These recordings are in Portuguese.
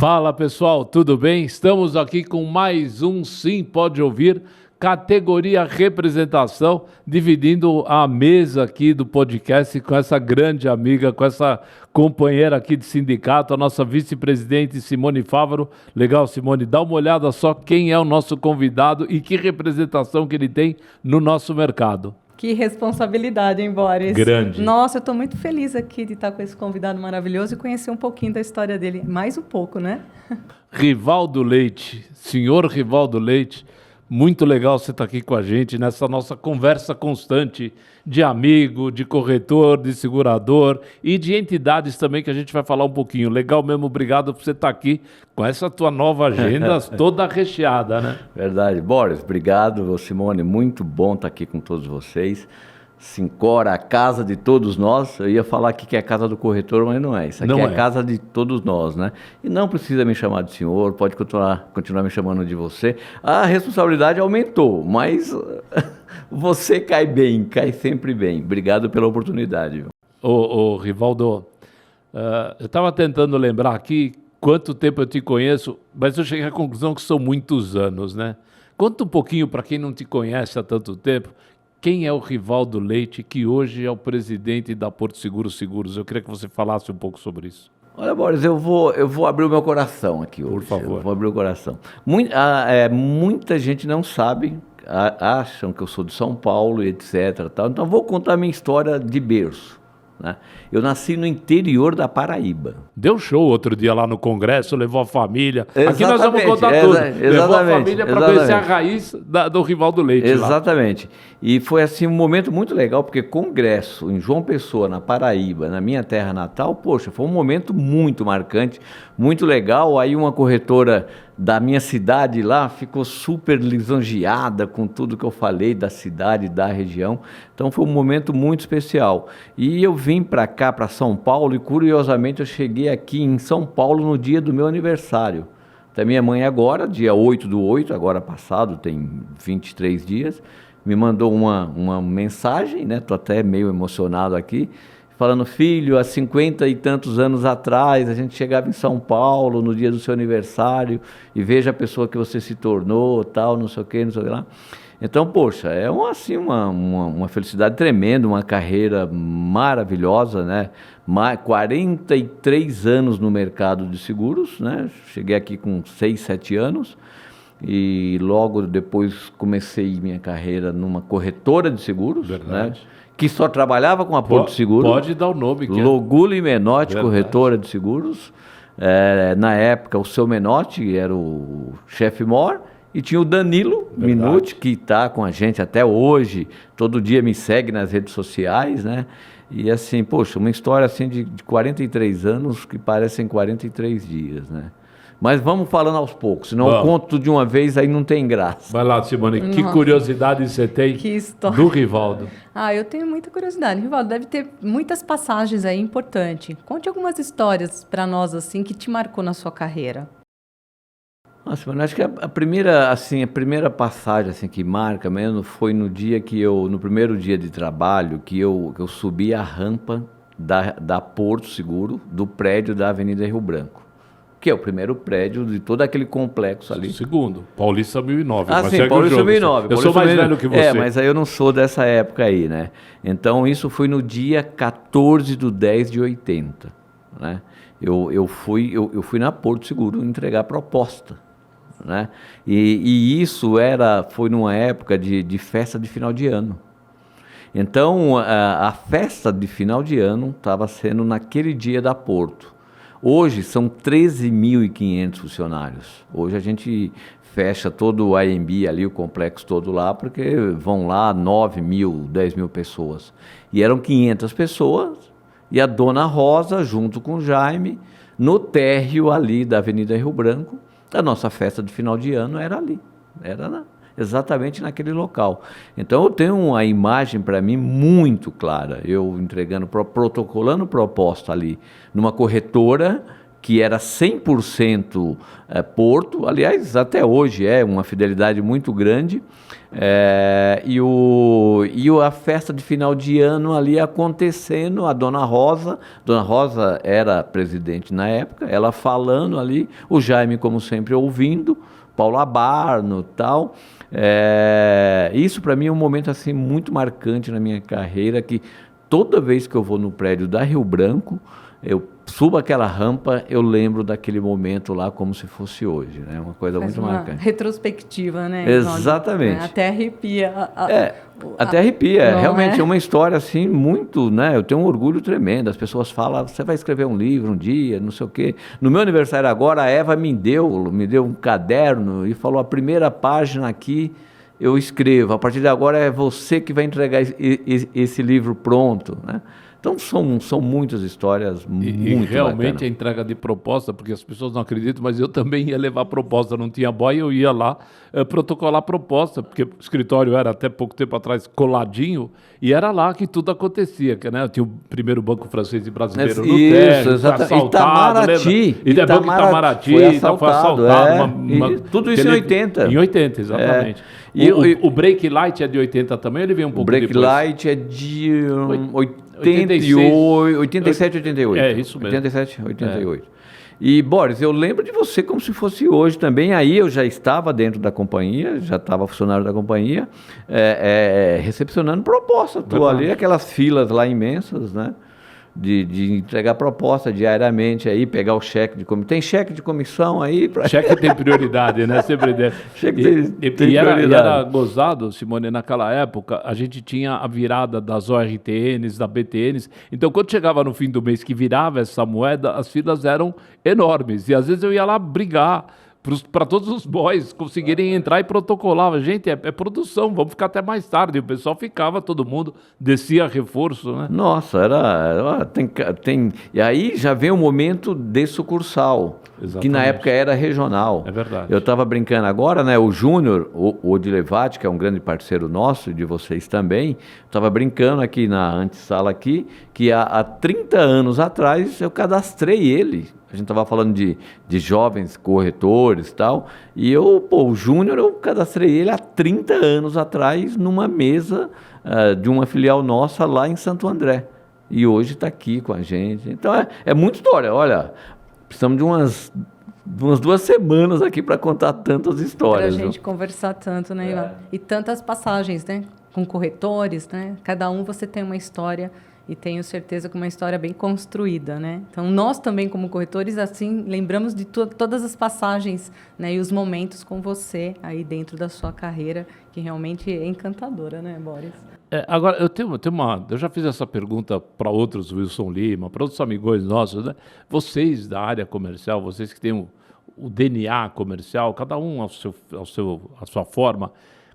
Fala pessoal, tudo bem? Estamos aqui com mais um Sim Pode Ouvir, categoria representação, dividindo a mesa aqui do podcast com essa grande amiga, com essa companheira aqui de sindicato, a nossa vice-presidente Simone Fávaro. Legal, Simone, dá uma olhada só quem é o nosso convidado e que representação que ele tem no nosso mercado. Que responsabilidade, hein, Boris? Grande. Nossa, eu estou muito feliz aqui de estar com esse convidado maravilhoso e conhecer um pouquinho da história dele. Mais um pouco, né? Rivaldo Leite, senhor Rivaldo Leite, muito legal você estar aqui com a gente nessa nossa conversa constante de amigo, de corretor, de segurador e de entidades também que a gente vai falar um pouquinho. Legal mesmo, obrigado por você estar aqui com essa tua nova agenda toda recheada, né? Verdade. Boris, obrigado, Simone, muito bom estar aqui com todos vocês. Sincora, a casa de todos nós. Eu ia falar aqui que é a casa do corretor, mas não é. Isso aqui é a casa de todos nós, né? E não precisa me chamar de senhor, pode continuar me chamando de você. A responsabilidade aumentou, mas você cai bem, cai sempre bem. Obrigado pela oportunidade. Ô Rivaldo, eu estava tentando lembrar aqui quanto tempo eu te conheço, mas eu cheguei à conclusão que são muitos anos, né? Conta um pouquinho para quem não te conhece há tanto tempo. Quem é o Rivaldo Leite, que hoje é o presidente da Porto Seguro Seguros? Eu queria que você falasse um pouco sobre isso. Olha, Boris, eu vou abrir o meu coração aqui hoje. Por favor. Eu vou abrir o coração. Muita gente não sabe, acham que eu sou de São Paulo e etc. Tal. Então, vou contar a minha história de berço. Né? Eu nasci no interior da Paraíba. Deu show outro dia lá no Congresso, levou a família. Exatamente, aqui nós vamos contar tudo. Levou a família para conhecer a raiz do Rivaldo Leite. Exatamente. Lá. E foi assim um momento muito legal, porque Congresso em João Pessoa, na Paraíba, na minha terra natal, poxa, foi um momento muito marcante, muito legal. Aí uma corretora da minha cidade lá ficou super lisonjeada com tudo que eu falei da cidade, da região. Então foi um momento muito especial. E eu vim para cá, para São Paulo, e curiosamente eu cheguei aqui em São Paulo no dia do meu aniversário. Da minha mãe agora, dia 8/8, agora passado, tem 23 dias, me mandou uma mensagem, né? Estou até meio emocionado aqui, falando: filho, há 50 e tantos anos atrás, a gente chegava em São Paulo no dia do seu aniversário e veja a pessoa que você se tornou, tal, não sei o que, não sei o que lá. Então, poxa, é uma felicidade tremenda, uma carreira maravilhosa, né? 43 anos no mercado de seguros, né? Cheguei aqui com 6, 7 anos. E logo depois comecei minha carreira numa corretora de seguros, né? Que só trabalhava com a Porto Seguro. Pode dar o nome. Loguli Menotti, corretora de seguros. Na época, o seu Menotti era o chefe mor, e tinha o Danilo Minuti, que está com a gente até hoje, todo dia me segue nas redes sociais, né? E assim, poxa, uma história assim de 43 anos que parecem 43 dias, né? Mas vamos falando aos poucos, senão eu conto tudo de uma vez, aí não tem graça. Vai lá, Simone, que curiosidade você tem do Rivaldo? Eu tenho muita curiosidade. Rivaldo, deve ter muitas passagens aí importantes. Conte algumas histórias para nós, assim, que te marcou na sua carreira. Nossa, mano, acho que a primeira passagem assim, que marca mesmo foi no primeiro dia de trabalho, que eu subi a rampa da Porto Seguro, do prédio da Avenida Rio Branco. Que é o primeiro prédio de todo aquele complexo ali. Segundo, Paulista 1009. Sim, Paulista 1009. Eu sou mais velho que você. Mas aí eu não sou dessa época aí, né? Então isso foi no dia 14/10/80, né? Eu fui na Porto Seguro entregar proposta, né? E isso foi numa época de festa de final de ano. Então a festa de final de ano estava sendo naquele dia da Porto. Hoje são 13.500 funcionários. Hoje a gente fecha todo o AMB ali, o complexo todo lá, porque vão lá 9.000, 10.000 pessoas. E eram 500 pessoas, e a Dona Rosa, junto com o Jaime, no térreo ali da Avenida Rio Branco, a nossa festa de final de ano era ali, exatamente naquele local. Então eu tenho uma imagem para mim muito clara, eu protocolando proposta ali numa corretora que era 100% Porto, aliás, até hoje é uma fidelidade muito grande, e a festa de final de ano ali acontecendo, a Dona Rosa era presidente na época, ela falando ali, o Jaime, como sempre, ouvindo, Paulo Abarno e tal. Isso para mim é um momento assim muito marcante na minha carreira, que toda vez que eu vou no prédio da Rio Branco, eu subo aquela rampa, eu lembro daquele momento lá como se fosse hoje, né? Uma coisa Faz muito uma marcante. retrospectiva, né? Exatamente. Até arrepia. Até arrepia. Não Realmente é? é uma história assim muito, né? Eu tenho um orgulho tremendo. As pessoas falam, você vai escrever um livro um dia, não sei o quê. No meu aniversário agora, a Eva me deu um caderno e falou, a primeira página aqui eu escrevo. A partir de agora é você que vai entregar esse livro pronto, né? Então são muitas histórias muito realmente bacanas. a entrega de proposta, porque as pessoas não acreditam, mas eu também ia levar proposta, não tinha boy, eu ia lá protocolar proposta, porque o escritório era até pouco tempo atrás coladinho, e era lá que tudo acontecia, que, né, tinha o primeiro banco francês e brasileiro no térreo, exatamente. Itamaraty. Banco Itamaraty, foi assaltado. Tudo isso em 80. Em 80, exatamente. O Break Light é de 80 também, ele veio um pouco Break depois? Light é de 87, 88. É, isso mesmo. 87, 88. E, Boris, eu lembro de você como se fosse hoje também. Aí eu já estava dentro da companhia, já estava funcionário da companhia, recepcionando proposta tua ali, aquelas filas lá imensas, né? De entregar proposta diariamente aí, pegar o cheque de comissão. Tem cheque de comissão aí? Cheque tem prioridade, né? Sempre deve. Cheque tem prioridade. E era gozado, Simone, naquela época, a gente tinha a virada das ORTNs, da BTNs. Então, quando chegava no fim do mês que virava essa moeda, as filas eram enormes. E às vezes eu ia lá brigar para todos os boys conseguirem entrar e protocolava. Gente, é produção, vamos ficar até mais tarde. O pessoal ficava, todo mundo descia reforço, né? Nossa, E aí já vem o momento de sucursal, Exatamente. que na época era regional. É verdade. Eu estava brincando agora, né? O Júnior, o Odilevati, que é um grande parceiro nosso e de vocês também, estava brincando aqui na antessala aqui, que há 30 anos atrás eu cadastrei ele. A gente estava falando de jovens corretores e tal, e o Júnior, eu cadastrei ele há 30 anos atrás numa mesa de uma filial nossa lá em Santo André. E hoje está aqui com a gente. Então é muita história. Olha, precisamos de umas 2 semanas aqui para contar tantas histórias. Para a gente conversar tanto, né, Ivan? E tantas passagens, né? Com corretores, né? Cada um você tem uma história. E tenho certeza que uma história bem construída, né? Então, nós também, como corretores, assim, lembramos de todas as passagens, né? E os momentos com você aí dentro da sua carreira, que realmente é encantadora, né, Boris? Agora, eu já fiz essa pergunta para outros, Wilson Lima, para outros amigos nossos, né? Vocês da área comercial, vocês que têm o DNA comercial, cada um a sua forma,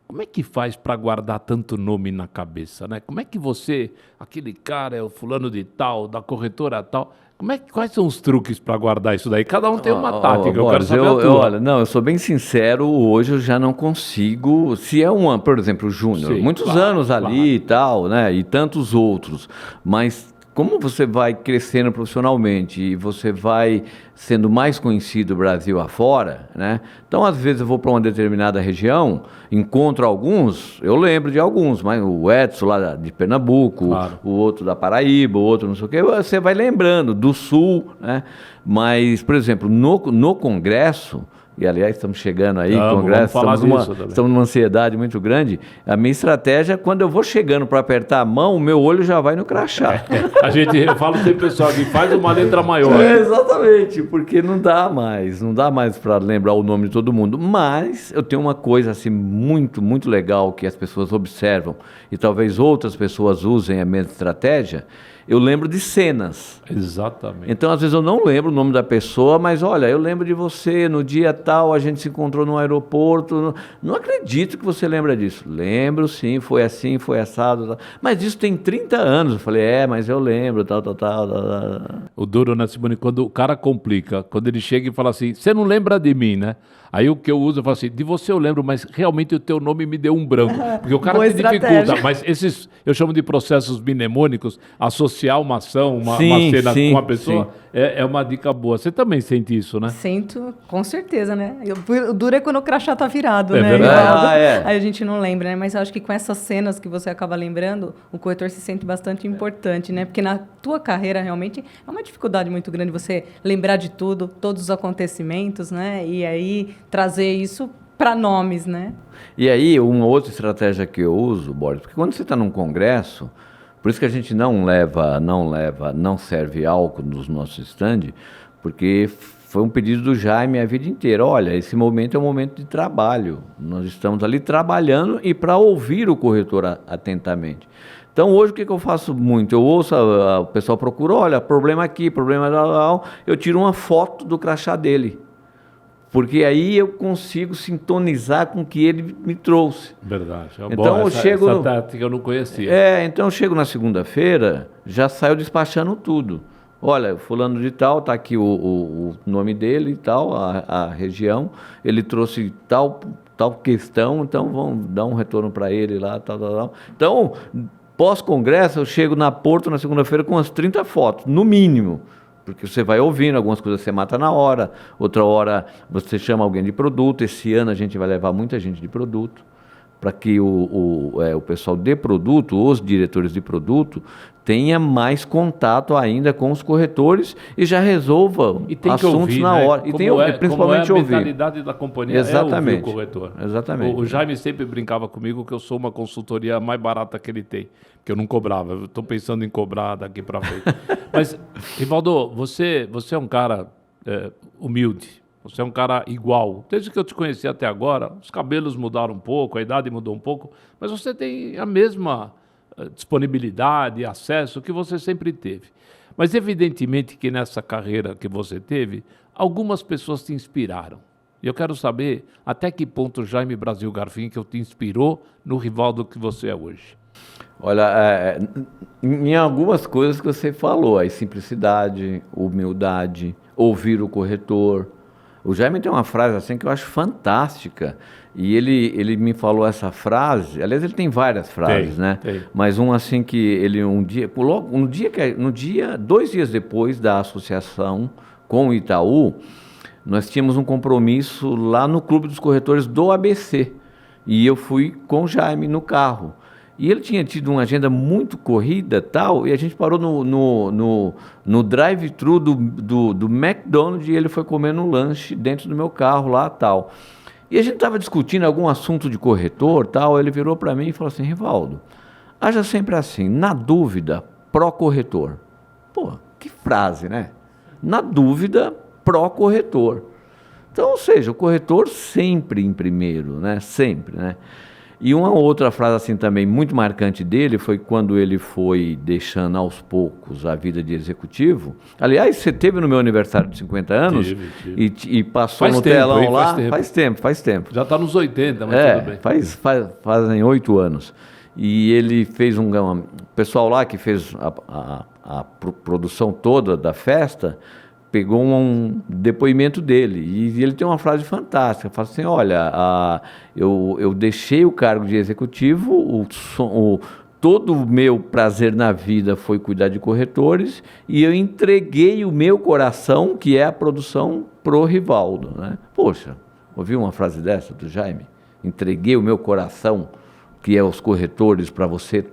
como é que faz para guardar tanto nome na cabeça, né? Como é que você, aquele cara é o fulano de tal, da corretora tal, quais são os truques para guardar isso daí? Cada um tem uma tática, eu quero saber a tua. Olha, eu sou bem sincero, hoje eu já não consigo, se é por exemplo, o Júnior, muitos anos ali e tal, né? E tantos outros, mas como você vai crescendo profissionalmente e você vai sendo mais conhecido Brasil afora, né? Então, às vezes eu vou para uma determinada região, encontro alguns, eu lembro de alguns, mas o Edson lá de Pernambuco, claro, o outro da Paraíba, o outro não sei o quê, você vai lembrando, do Sul, né? Mas, por exemplo, no Congresso, e aliás estamos chegando aí, Congresso, estamos numa ansiedade muito grande, a minha estratégia, quando eu vou chegando para apertar a mão, o meu olho já vai no crachá. Eu falo sempre, pessoal, que faz uma letra maior. Exatamente, porque não dá mais para lembrar o nome de todo mundo, mas eu tenho uma coisa assim muito, muito legal que as pessoas observam e talvez outras pessoas usem a mesma estratégia. Eu lembro de cenas. Exatamente. Então, às vezes, eu não lembro o nome da pessoa, mas, olha, eu lembro de você, no dia tal, a gente se encontrou no aeroporto. Não acredito que você lembra disso. Lembro, sim, foi assim, foi assado. Tal. Mas isso tem 30 anos. Eu falei, mas eu lembro, tal. O duro, né, Simone, quando o cara complica, quando ele chega e fala assim, você não lembra de mim, né? Aí o que eu uso, eu falo assim, de você eu lembro, mas realmente o teu nome me deu um branco. Porque o cara Boa te dificulta. estratégia. Mas esses, eu chamo de processos mnemônicos, associar uma ação, uma Sim, cena sim, com a pessoa, sim. é uma dica boa. Você também sente isso, né? Sinto, com certeza, né? O duro é quando o crachá tá virado, É né? verdade. Rivaldo? É. Aí a gente não lembra, né? Mas eu acho que com essas cenas que você acaba lembrando, o corretor se sente bastante importante, né? Porque na tua carreira, realmente, é uma dificuldade muito grande você lembrar de tudo, todos os acontecimentos, né? E aí trazer isso para nomes, né? E aí, uma outra estratégia que eu uso, Boris, porque quando você está num congresso, por isso que a gente não serve álcool nos nossos stands, porque foi um pedido do Jaime a vida inteira. Olha, esse momento é um momento de trabalho. Nós estamos ali trabalhando e para ouvir o corretor atentamente. Então, hoje, o que eu faço muito? Eu ouço, o pessoal procura, olha, problema aqui, problema lá, eu tiro uma foto do crachá dele. Porque aí eu consigo sintonizar com o que ele me trouxe. Verdade. É Então, bom, eu chego essa no- tática eu não conhecia. Então eu chego na segunda-feira, já saio despachando tudo. Olha, fulano de tal, tá aqui o nome dele e tal, a região, ele trouxe tal questão, então vamos dar um retorno para ele lá, tal. Então, pós-congresso, eu chego na Porto na segunda-feira com umas 30 fotos, no mínimo. Porque você vai ouvindo, algumas coisas você mata na hora, outra hora você chama alguém de produto. Esse ano a gente vai levar muita gente de produto, para que o pessoal de produto, os diretores de produto, tenha mais contato ainda com os corretores e já resolva E tem que assuntos ouvir, na né? hora. E tem, principalmente como é a ouvir. mentalidade da companhia Exatamente. é ouvir o corretor. Exatamente. O Jaime sempre brincava comigo que eu sou uma consultoria mais barata que ele tem, que eu não cobrava. Eu estou pensando em cobrar daqui para frente. Mas, Rivaldo, você é um cara humilde. Você é um cara igual. Desde que eu te conheci até agora, os cabelos mudaram um pouco, a idade mudou um pouco, mas você tem a mesma disponibilidade, acesso que você sempre teve. Mas evidentemente que nessa carreira que você teve, algumas pessoas te inspiraram. E eu quero saber até que ponto Jaime Brasil Garfinkel te inspirou no Rivaldo que você é hoje. Olha, em algumas coisas que você falou, aí simplicidade, humildade, ouvir o corretor. O Jaime tem uma frase assim que eu acho fantástica, e ele me falou essa frase, aliás ele tem várias frases, né? Tem. Mas um assim que ele dois dias depois da associação com o Itaú, nós tínhamos um compromisso lá no Clube dos Corretores do ABC, e eu fui com o Jaime no carro. E ele tinha tido uma agenda muito corrida tal, e a gente parou no drive-thru do McDonald's e ele foi comer no lanche dentro do meu carro lá tal. E a gente estava discutindo algum assunto de corretor tal, ele virou para mim e falou assim, Rivaldo, haja sempre assim, na dúvida, pró-corretor. Pô, que frase, né? Na dúvida, pró-corretor. Então, ou seja, o corretor sempre em primeiro, né? Sempre, né? E uma outra frase assim também muito marcante dele foi quando ele foi deixando aos poucos a vida de executivo. Aliás, você teve no meu aniversário de 50 anos Tive. E passou Faz no tempo, telão hein? lá. Faz tempo. Já está nos 80, mas tudo bem. Fazem 8 anos. E ele fez o pessoal lá que fez a produção toda da festa pegou um depoimento dele e ele tem uma frase fantástica, fala assim, olha, eu deixei o cargo de executivo, todo o meu prazer na vida foi cuidar de corretores e eu entreguei o meu coração, que é a produção, pro Rivaldo, né? Poxa, ouviu uma frase dessa do Jaime? Entreguei o meu coração, que é os corretores, para você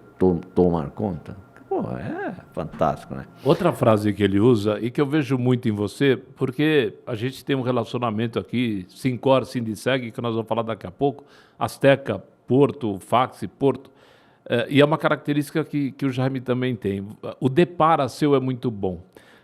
tomar conta? Pô, é fantástico, né? Outra frase que ele usa e que eu vejo muito em você, porque a gente tem um relacionamento aqui, Sincor, Sindiceg, que nós vamos falar daqui a pouco, Azteca, Porto, Faxi, Porto, e é uma característica que o Jaime também tem. O depara seu é muito bom.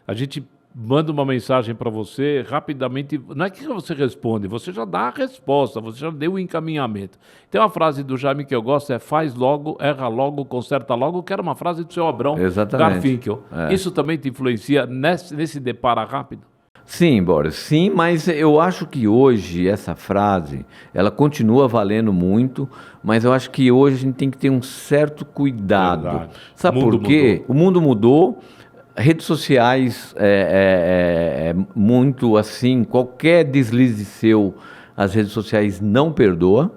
A gente manda uma mensagem para você, rapidamente, não é que você responde, você já dá a resposta, você já deu o encaminhamento. Tem uma frase do Jaime que eu gosto, faz logo, erra logo, conserta logo, que era uma frase do seu Abrão Garfinkel. Isso também te influencia nesse depara rápido? Sim, Boris, sim, mas eu acho que hoje essa frase, ela continua valendo muito, mas eu acho que hoje a gente tem que ter um certo cuidado. Verdade. Sabe por quê? O mundo mudou. Redes sociais muito assim, qualquer deslize seu, as redes sociais não perdoam.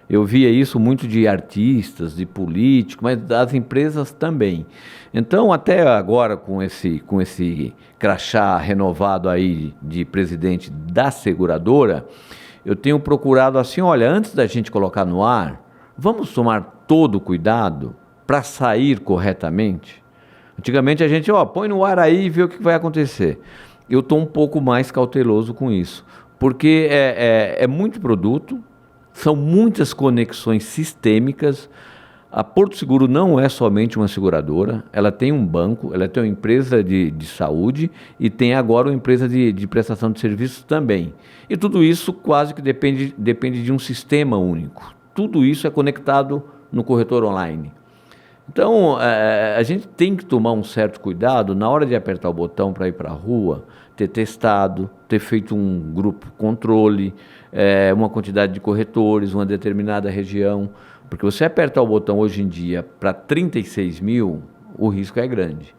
Eu via isso muito de artistas, de políticos, mas das empresas também. Então, até agora, com esse crachá renovado aí de presidente da seguradora, eu tenho procurado assim, olha, antes da gente colocar no ar, vamos tomar todo o cuidado para sair corretamente? Antigamente a gente, põe no ar aí e vê o que vai acontecer. Eu estou um pouco mais cauteloso com isso, porque é muito produto, são muitas conexões sistêmicas. A Porto Seguro não é somente uma seguradora, ela tem um banco, ela tem uma empresa de saúde e tem agora uma empresa de prestação de serviços também. E tudo isso quase que depende de um sistema único. Tudo isso é conectado no corretor online. Então, a gente tem que tomar um certo cuidado na hora de apertar o botão para ir para a rua, ter testado, ter feito um grupo controle, uma quantidade de corretores, uma determinada região. Porque você apertar o botão hoje em dia para 36 mil, o risco é grande.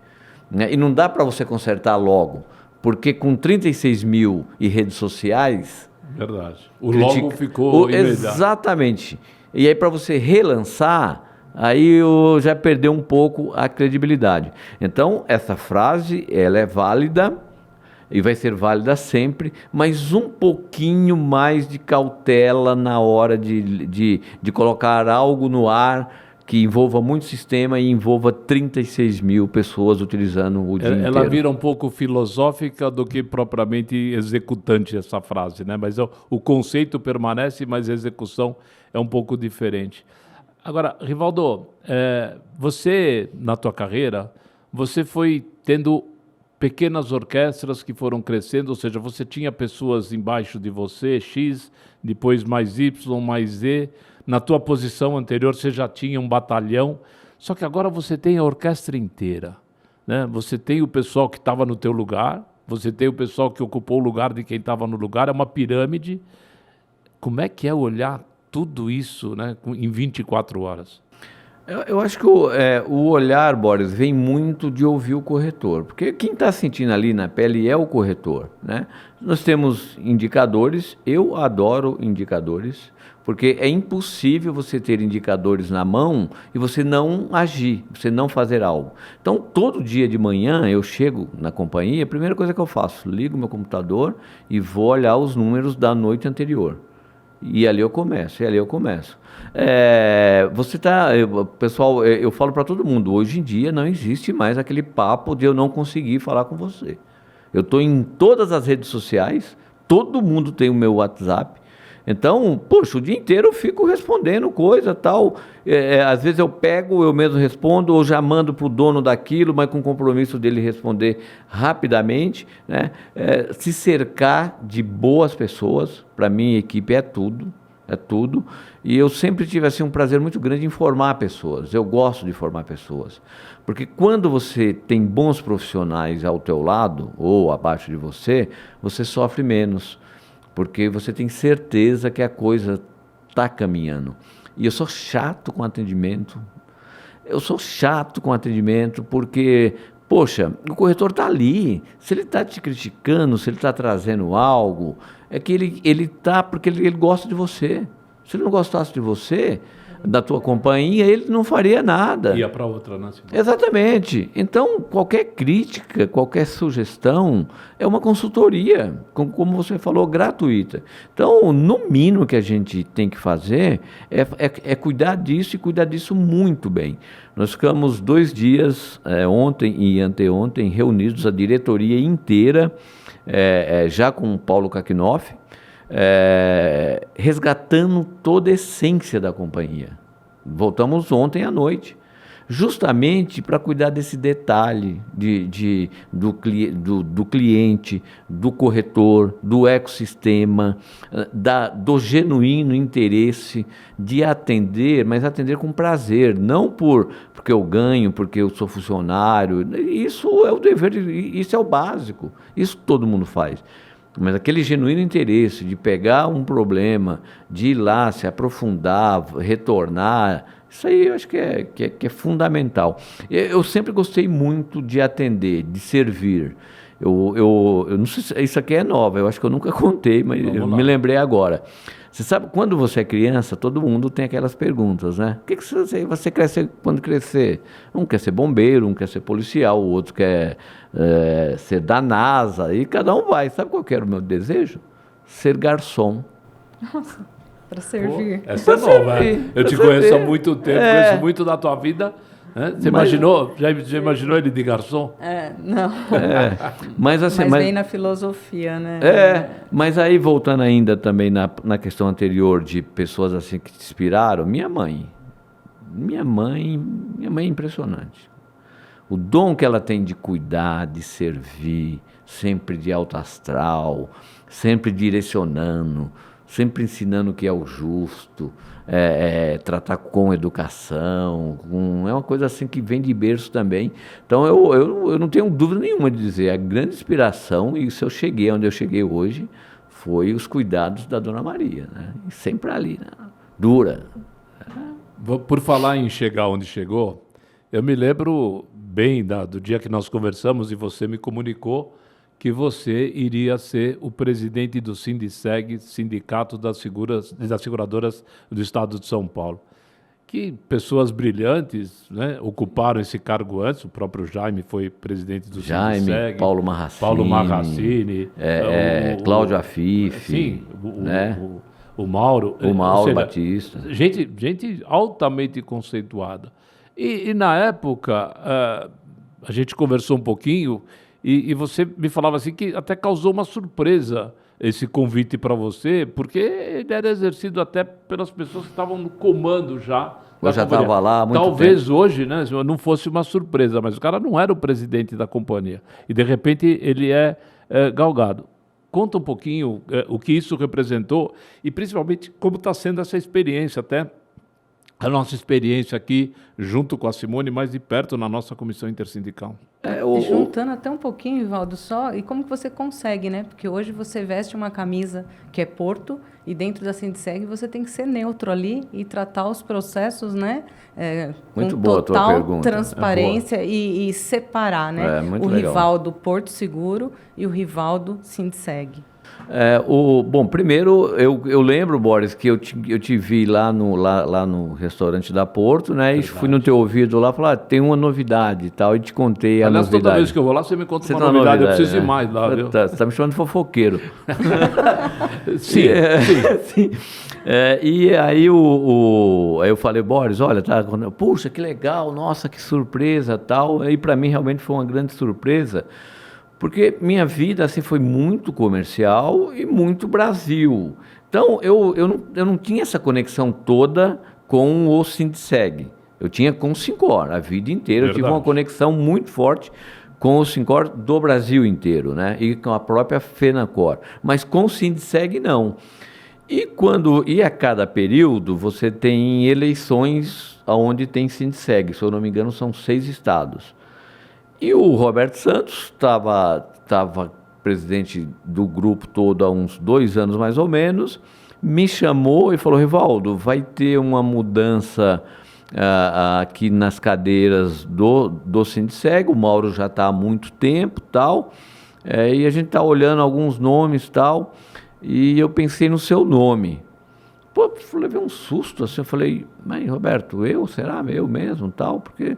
Né? E não dá para você consertar logo, porque com 36 mil e redes sociais... Verdade. O logo ficou imediato. Exatamente. E aí para você relançar, aí já perdeu um pouco a credibilidade. Então, essa frase, ela é válida e vai ser válida sempre, mas um pouquinho mais de cautela na hora de colocar algo no ar que envolva muito sistema e envolva 36 mil pessoas utilizando o dia inteiro. Ela vira um pouco filosófica do que propriamente executante, essa frase, né? Mas o conceito permanece, mas a execução é um pouco diferente. Agora, Rivaldo, você, na tua carreira, você foi tendo pequenas orquestras que foram crescendo, ou seja, você tinha pessoas embaixo de você, X, depois mais Y, mais Z. Na tua posição anterior você já tinha um batalhão, só que agora você tem a orquestra inteira, né? Você tem o pessoal que estava no teu lugar, você tem o pessoal que ocupou o lugar de quem estava no lugar, é uma pirâmide. Como é que é olhar tudo isso, né, em 24 horas? Eu acho que o olhar, Boris, vem muito de ouvir o corretor, porque quem está sentindo ali na pele é o corretor, né? Nós temos indicadores, eu adoro indicadores, porque é impossível você ter indicadores na mão e você não agir, você não fazer algo. Então, todo dia de manhã eu chego na companhia, a primeira coisa que eu faço, ligo meu computador e vou olhar os números da noite anterior. E ali eu começo. Pessoal, eu falo para todo mundo, hoje em dia não existe mais aquele papo de eu não conseguir falar com você. Eu estou em todas as redes sociais, todo mundo tem o meu WhatsApp. Então, poxa, o dia inteiro eu fico respondendo coisa, tal. Às vezes eu mesmo respondo, ou já mando para o dono daquilo, mas com compromisso dele responder rapidamente, né? Se cercar de boas pessoas, para mim, equipe é tudo. E eu sempre tive assim, um prazer muito grande em formar pessoas. Eu gosto de formar pessoas. Porque quando você tem bons profissionais ao teu lado, ou abaixo de você, você sofre menos. Porque você tem certeza que a coisa está caminhando. E eu sou chato com atendimento. Porque, poxa, o corretor está ali. Se ele está te criticando, se ele está trazendo algo, é que ele está porque ele gosta de você. Se ele não gostasse de você, da tua companhia, ele não faria nada. Ia para outra, né? Exatamente. Então, qualquer crítica, qualquer sugestão é uma consultoria, como você falou, gratuita. Então, no mínimo que a gente tem que fazer é cuidar disso e cuidar disso muito bem. Nós ficamos 2 dias, ontem e anteontem, reunidos, a diretoria inteira, já com o Paulo Kakinoff, resgatando toda a essência da companhia. Voltamos ontem à noite, justamente para cuidar desse detalhe do cliente, do corretor, do ecossistema, do genuíno interesse de atender, mas atender com prazer, não porque eu ganho, porque eu sou funcionário. Isso é o dever, isso é o básico, isso todo mundo faz. Mas aquele genuíno interesse de pegar um problema, de ir lá, se aprofundar, retornar, isso aí eu acho que é fundamental. Eu sempre gostei muito de atender, de servir. Eu não sei se isso aqui é nova, eu acho que eu nunca contei, mas eu me lembrei agora. Você sabe, quando você é criança, todo mundo tem aquelas perguntas, né? O que você quer ser quando crescer? Um quer ser bombeiro, um quer ser policial, o outro quer ser da NASA, e cada um vai. Sabe qual que era o meu desejo? Ser garçom. Nossa, para servir. Essa é nova, eu te conheço há muito tempo, conheço muito da tua vida. Você imaginou? Já imaginou ele de garçom? Não. Mas assim, vem na filosofia, né? Mas aí voltando ainda também na questão anterior de pessoas assim que te inspiraram, minha mãe é impressionante. O dom que ela tem de cuidar, de servir, sempre de alto astral, sempre direcionando, sempre ensinando o que é o justo, tratar com educação, é uma coisa assim que vem de berço também. Então eu não tenho dúvida nenhuma de dizer, a grande inspiração, e se eu cheguei onde eu cheguei hoje, foi os cuidados da Dona Maria, né? E sempre ali, né? Dura. Por falar em chegar onde chegou, eu me lembro bem do dia que nós conversamos e você me comunicou que você iria ser o presidente do Sindiceg, Sindicato das Seguradoras do Estado de São Paulo. Que pessoas brilhantes, né, ocuparam esse cargo antes, o próprio Jaime foi presidente do Sindiceg. Paulo Marracini, Cláudio Afife, sim, o Mauro. O Mauro Batista. Gente altamente conceituada. E na época, a gente conversou um pouquinho, e você me falava assim que até causou uma surpresa esse convite para você, porque ele era exercido até pelas pessoas que estavam no comando já. Eu já estava lá há muito Talvez tempo. Hoje, né, não fosse uma surpresa, mas o cara não era o presidente da companhia. E, de repente, ele é galgado. Conta um pouquinho o que isso representou e, principalmente, como está sendo essa experiência, até a nossa experiência aqui, junto com a Simone, mais de perto na nossa comissão intersindical. E juntando até um pouquinho, Rivaldo, só, e como que você consegue, né? Porque hoje você veste uma camisa que é Porto, e dentro da Sindiceg você tem que ser neutro ali e tratar os processos, né? Muito com boa a tua total pergunta. transparência e separar, né? Muito o legal. Rivaldo Porto Seguro e o Rivaldo Sindiceg. Bom, primeiro, eu lembro, Boris, que eu te vi lá no restaurante da Porto, né? E fui no teu ouvido lá e falei, tem uma novidade e tal, e te contei a novidade. Toda vez que eu vou lá, você me conta uma novidade, eu preciso ir mais lá, viu? Você está me chamando de fofoqueiro. Sim. Sim. E aí aí eu falei, Boris, olha, puxa, que legal, nossa, que surpresa, tal. E para mim realmente foi uma grande surpresa, porque minha vida assim foi muito comercial e muito Brasil. Então eu não tinha essa conexão toda com o Sindiceg. Eu tinha com o Sincor a vida inteira. Verdade. Eu tive uma conexão muito forte com o Sincor do Brasil inteiro, né? E com a própria FENACOR. Mas com o Sindiceg não. E a cada período você tem eleições onde tem Sindiceg. Se eu não me engano, são 6 estados. E o Roberto Santos estava presidente do grupo todo há uns 2 anos mais ou menos, me chamou e falou, Rivaldo, vai ter uma mudança aqui nas cadeiras do Sindiceg, o Mauro já está há muito tempo, tal, e a gente está olhando alguns nomes, tal, e eu pensei no seu nome. Pô, eu levei um susto, assim, eu falei, mas Roberto, será eu mesmo, tal, porque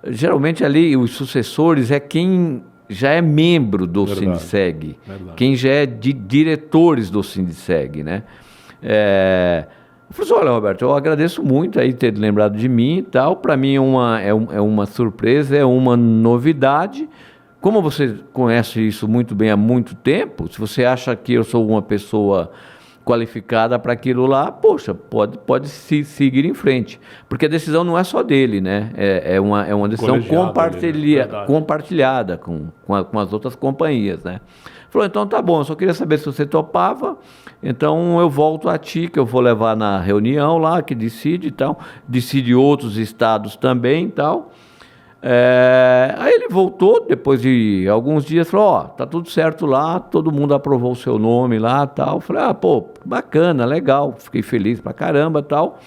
geralmente ali os sucessores é quem já é membro do Sindiceg, quem já é de diretores do Sindiceg, né? Eu falei assim, olha, Roberto, eu agradeço muito aí ter lembrado de mim e tal, para mim é uma surpresa, é uma novidade. Como você conhece isso muito bem há muito tempo, se você acha que eu sou uma pessoa qualificada para aquilo lá, poxa, pode seguir em frente. Porque a decisão não é só dele, né? É uma decisão compartilhada com as outras companhias, né? Falou, então tá bom, eu só queria saber se você topava, então eu volto a ti, que eu vou levar na reunião lá, que decide e tal, decide outros estados também e tal. Aí ele voltou, depois de alguns dias, falou, tá tudo certo lá, todo mundo aprovou o seu nome lá, tal. Falei, pô, bacana, legal, fiquei feliz pra caramba, tal.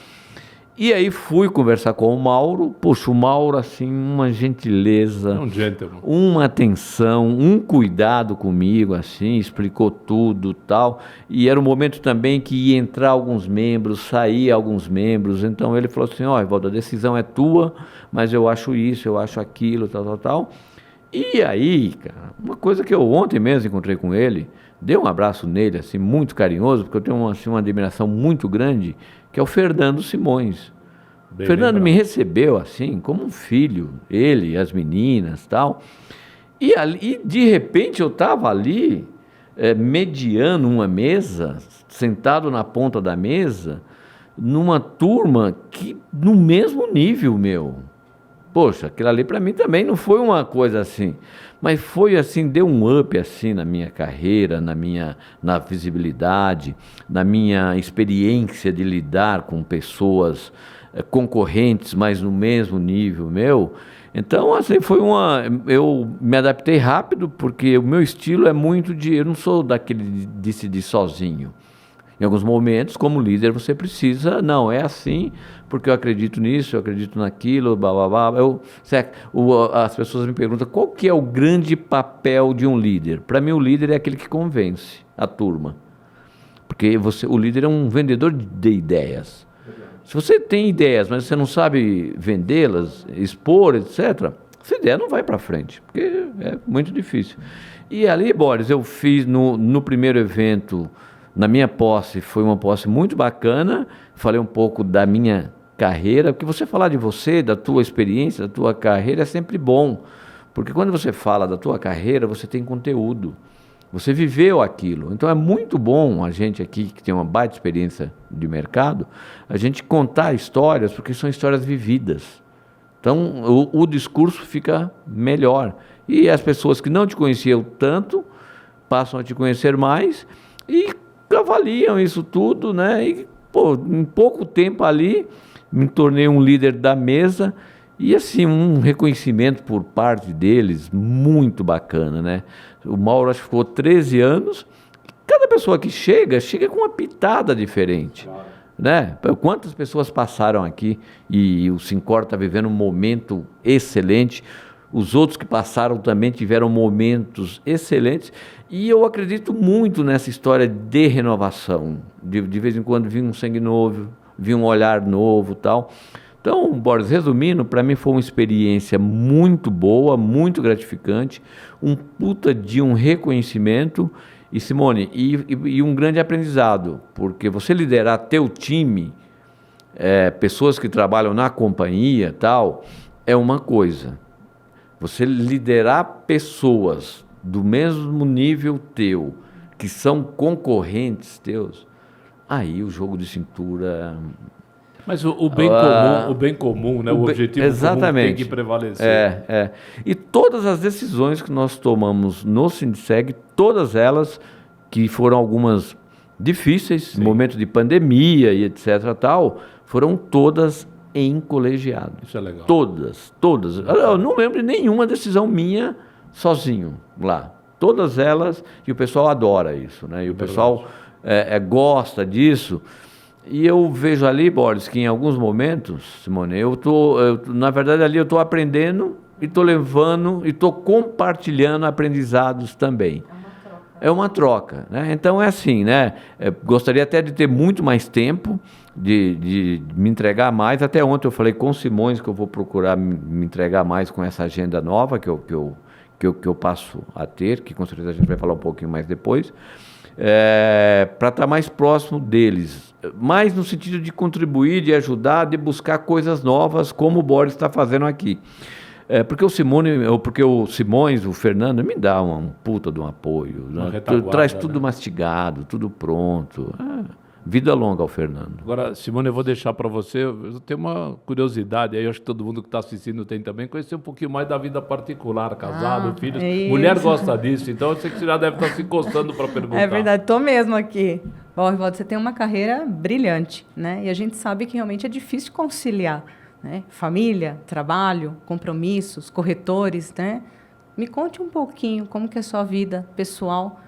E aí fui conversar com o Mauro. Poxa, o Mauro, assim, uma gentileza, Um gentleman. uma atenção, um cuidado comigo, assim, explicou tudo, tal. E era um momento também que ia entrar alguns membros, sair alguns membros. Então ele falou assim: ó, Evaldo, a decisão é tua, mas eu acho isso, eu acho aquilo, tal, tal, tal. E aí, cara, uma coisa que eu ontem mesmo encontrei com ele, dei um abraço nele, assim, muito carinhoso, porque eu tenho uma admiração muito grande, que é o Fernando Simões. Bem O Fernando lembrado. me recebeu, assim, como um filho, ele, as meninas, tal. E ali, de repente, eu estava ali, mediando uma mesa, sentado na ponta da mesa, numa turma que, no mesmo nível meu. Poxa, aquilo ali para mim também não foi uma coisa assim, mas foi assim, deu um up assim na minha carreira, na visibilidade, na minha experiência de lidar com pessoas concorrentes, mas no mesmo nível meu. Então, assim, eu me adaptei rápido, porque o meu estilo é muito eu não sou daquele de decidir sozinho. Em alguns momentos, como líder, você precisa, não, é assim, porque eu acredito nisso, eu acredito naquilo, blá, blá, blá. As pessoas me perguntam qual que é o grande papel de um líder. Para mim, o líder é aquele que convence a turma. Porque o líder é um vendedor de ideias. Se você tem ideias, mas você não sabe vendê-las, expor, etc., essa ideia não vai para frente, porque é muito difícil. E ali, Boris, eu fiz no primeiro evento, na minha posse, foi uma posse muito bacana, falei um pouco da minha carreira, porque você falar de você, da tua experiência, da tua carreira é sempre bom, porque quando você fala da tua carreira, você tem conteúdo, você viveu aquilo. Então é muito bom a gente aqui, que tem uma baita experiência de mercado, a gente contar histórias, porque são histórias vividas. Então o discurso fica melhor. E as pessoas que não te conheciam tanto, passam a te conhecer mais e avaliam isso tudo, né? E, pô, em pouco tempo ali, me tornei um líder da mesa e, assim, um reconhecimento por parte deles muito bacana, né? O Mauro, acho que ficou 13 anos. Cada pessoa que chega com uma pitada diferente, né? Quantas pessoas passaram aqui e o Sincor está vivendo um momento excelente. Os outros que passaram também tiveram momentos excelentes. E eu acredito muito nessa história de renovação. De vez em quando vi um sangue novo, vi um olhar novo, tal. Então, Boris, resumindo, para mim foi uma experiência muito boa, muito gratificante, um puta de um reconhecimento. E, Simone, e um grande aprendizado, porque você liderar teu time, pessoas que trabalham na companhia, tal, é uma coisa. Você liderar pessoas do mesmo nível teu, que são concorrentes teus, aí o jogo de cintura... Mas o bem comum, né? O objetivo comum tem que prevalecer. E todas as decisões que nós tomamos no Sindiceg, todas elas, que foram algumas difíceis, no momento de pandemia e etc. tal, foram todas em colegiado. Isso é legal. Todas. Eu não lembro de nenhuma decisão minha sozinho lá. Todas elas, e o pessoal adora isso, né? E o pessoal gosta disso. E eu vejo ali, Boris, que em alguns momentos, Simone, na verdade ali eu estou aprendendo e estou levando e estou compartilhando aprendizados também. É uma troca, né? Então é assim, né? Gostaria até de ter muito mais tempo, de me entregar mais. Até ontem eu falei com o Simões que eu vou procurar me entregar mais com essa agenda nova que eu passo a ter, que com certeza a gente vai falar um pouquinho mais depois, para estar mais próximo deles, mais no sentido de contribuir, de ajudar, de buscar coisas novas, como o Boris está fazendo aqui. Porque o Simões, o Fernando, me dá um puta de um apoio, né? Traz tudo mastigado, tudo pronto. Vida longa ao Fernando. Agora, Simone, eu vou deixar para você, eu tenho uma curiosidade aí, eu acho que todo mundo que está assistindo tem também, conhecer um pouquinho mais da vida particular, casado, filhos. Mulher gosta disso, então eu sei que você já deve estar se encostando para perguntar. É verdade, estou mesmo aqui. Bom, Rivaldo, você tem uma carreira brilhante, né? E a gente sabe que realmente é difícil conciliar, né? Família, trabalho, compromissos, corretores, né? Me conte um pouquinho como que é a sua vida pessoal,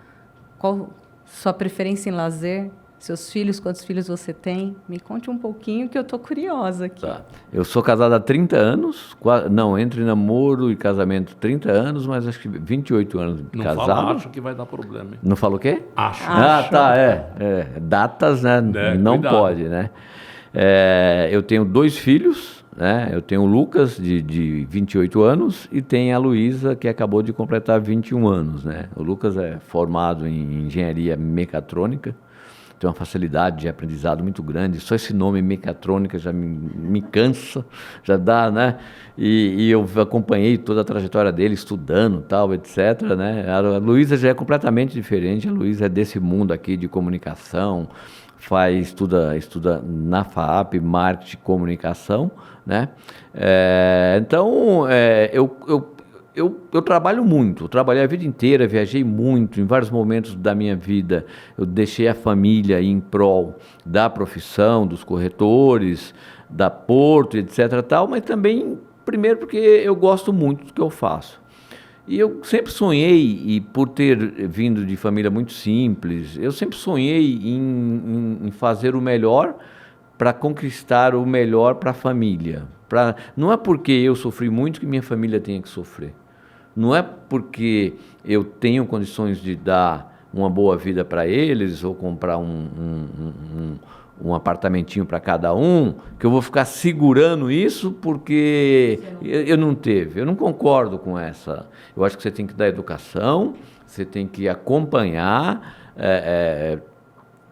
qual sua preferência em lazer. seus filhos, quantos filhos você tem? Me conte um pouquinho que eu tô curiosa aqui. Tá. Eu sou casado há 30 anos, não, entre namoro e casamento 30 anos, mas acho que 28 anos de Não casado. fala, acho que vai dar problema. Hein? Não fala o quê? Acho. Tá, datas, né? Não cuidado. pode, né? Eu tenho 2 filhos, né? Eu tenho o Lucas, de 28 anos, e tem a Luísa, que acabou de completar 21 anos, né? O Lucas é formado em engenharia mecatrônica, tem uma facilidade de aprendizado muito grande, só esse nome mecatrônica já me cansa, já dá, né? E eu acompanhei toda a trajetória dele, estudando, tal, etc, né? A Luísa já é completamente diferente, a Luísa é desse mundo aqui de comunicação, estuda na FAAP, marketing e comunicação, né? Então, eu trabalho muito, eu trabalhei a vida inteira, viajei muito, em vários momentos da minha vida eu deixei a família em prol da profissão, dos corretores, da Porto, etc. tal, mas também, primeiro porque eu gosto muito do que eu faço. E eu sempre sonhei, e por ter vindo de família muito simples, eu sempre sonhei em fazer o melhor para conquistar o melhor para a família. Não é porque eu sofri muito que minha família tenha que sofrer. Não é porque eu tenho condições de dar uma boa vida para eles ou comprar um apartamentinho para cada um, que eu vou ficar segurando isso porque eu não teve. Eu não concordo com essa. Eu acho que você tem que dar educação, você tem que acompanhar,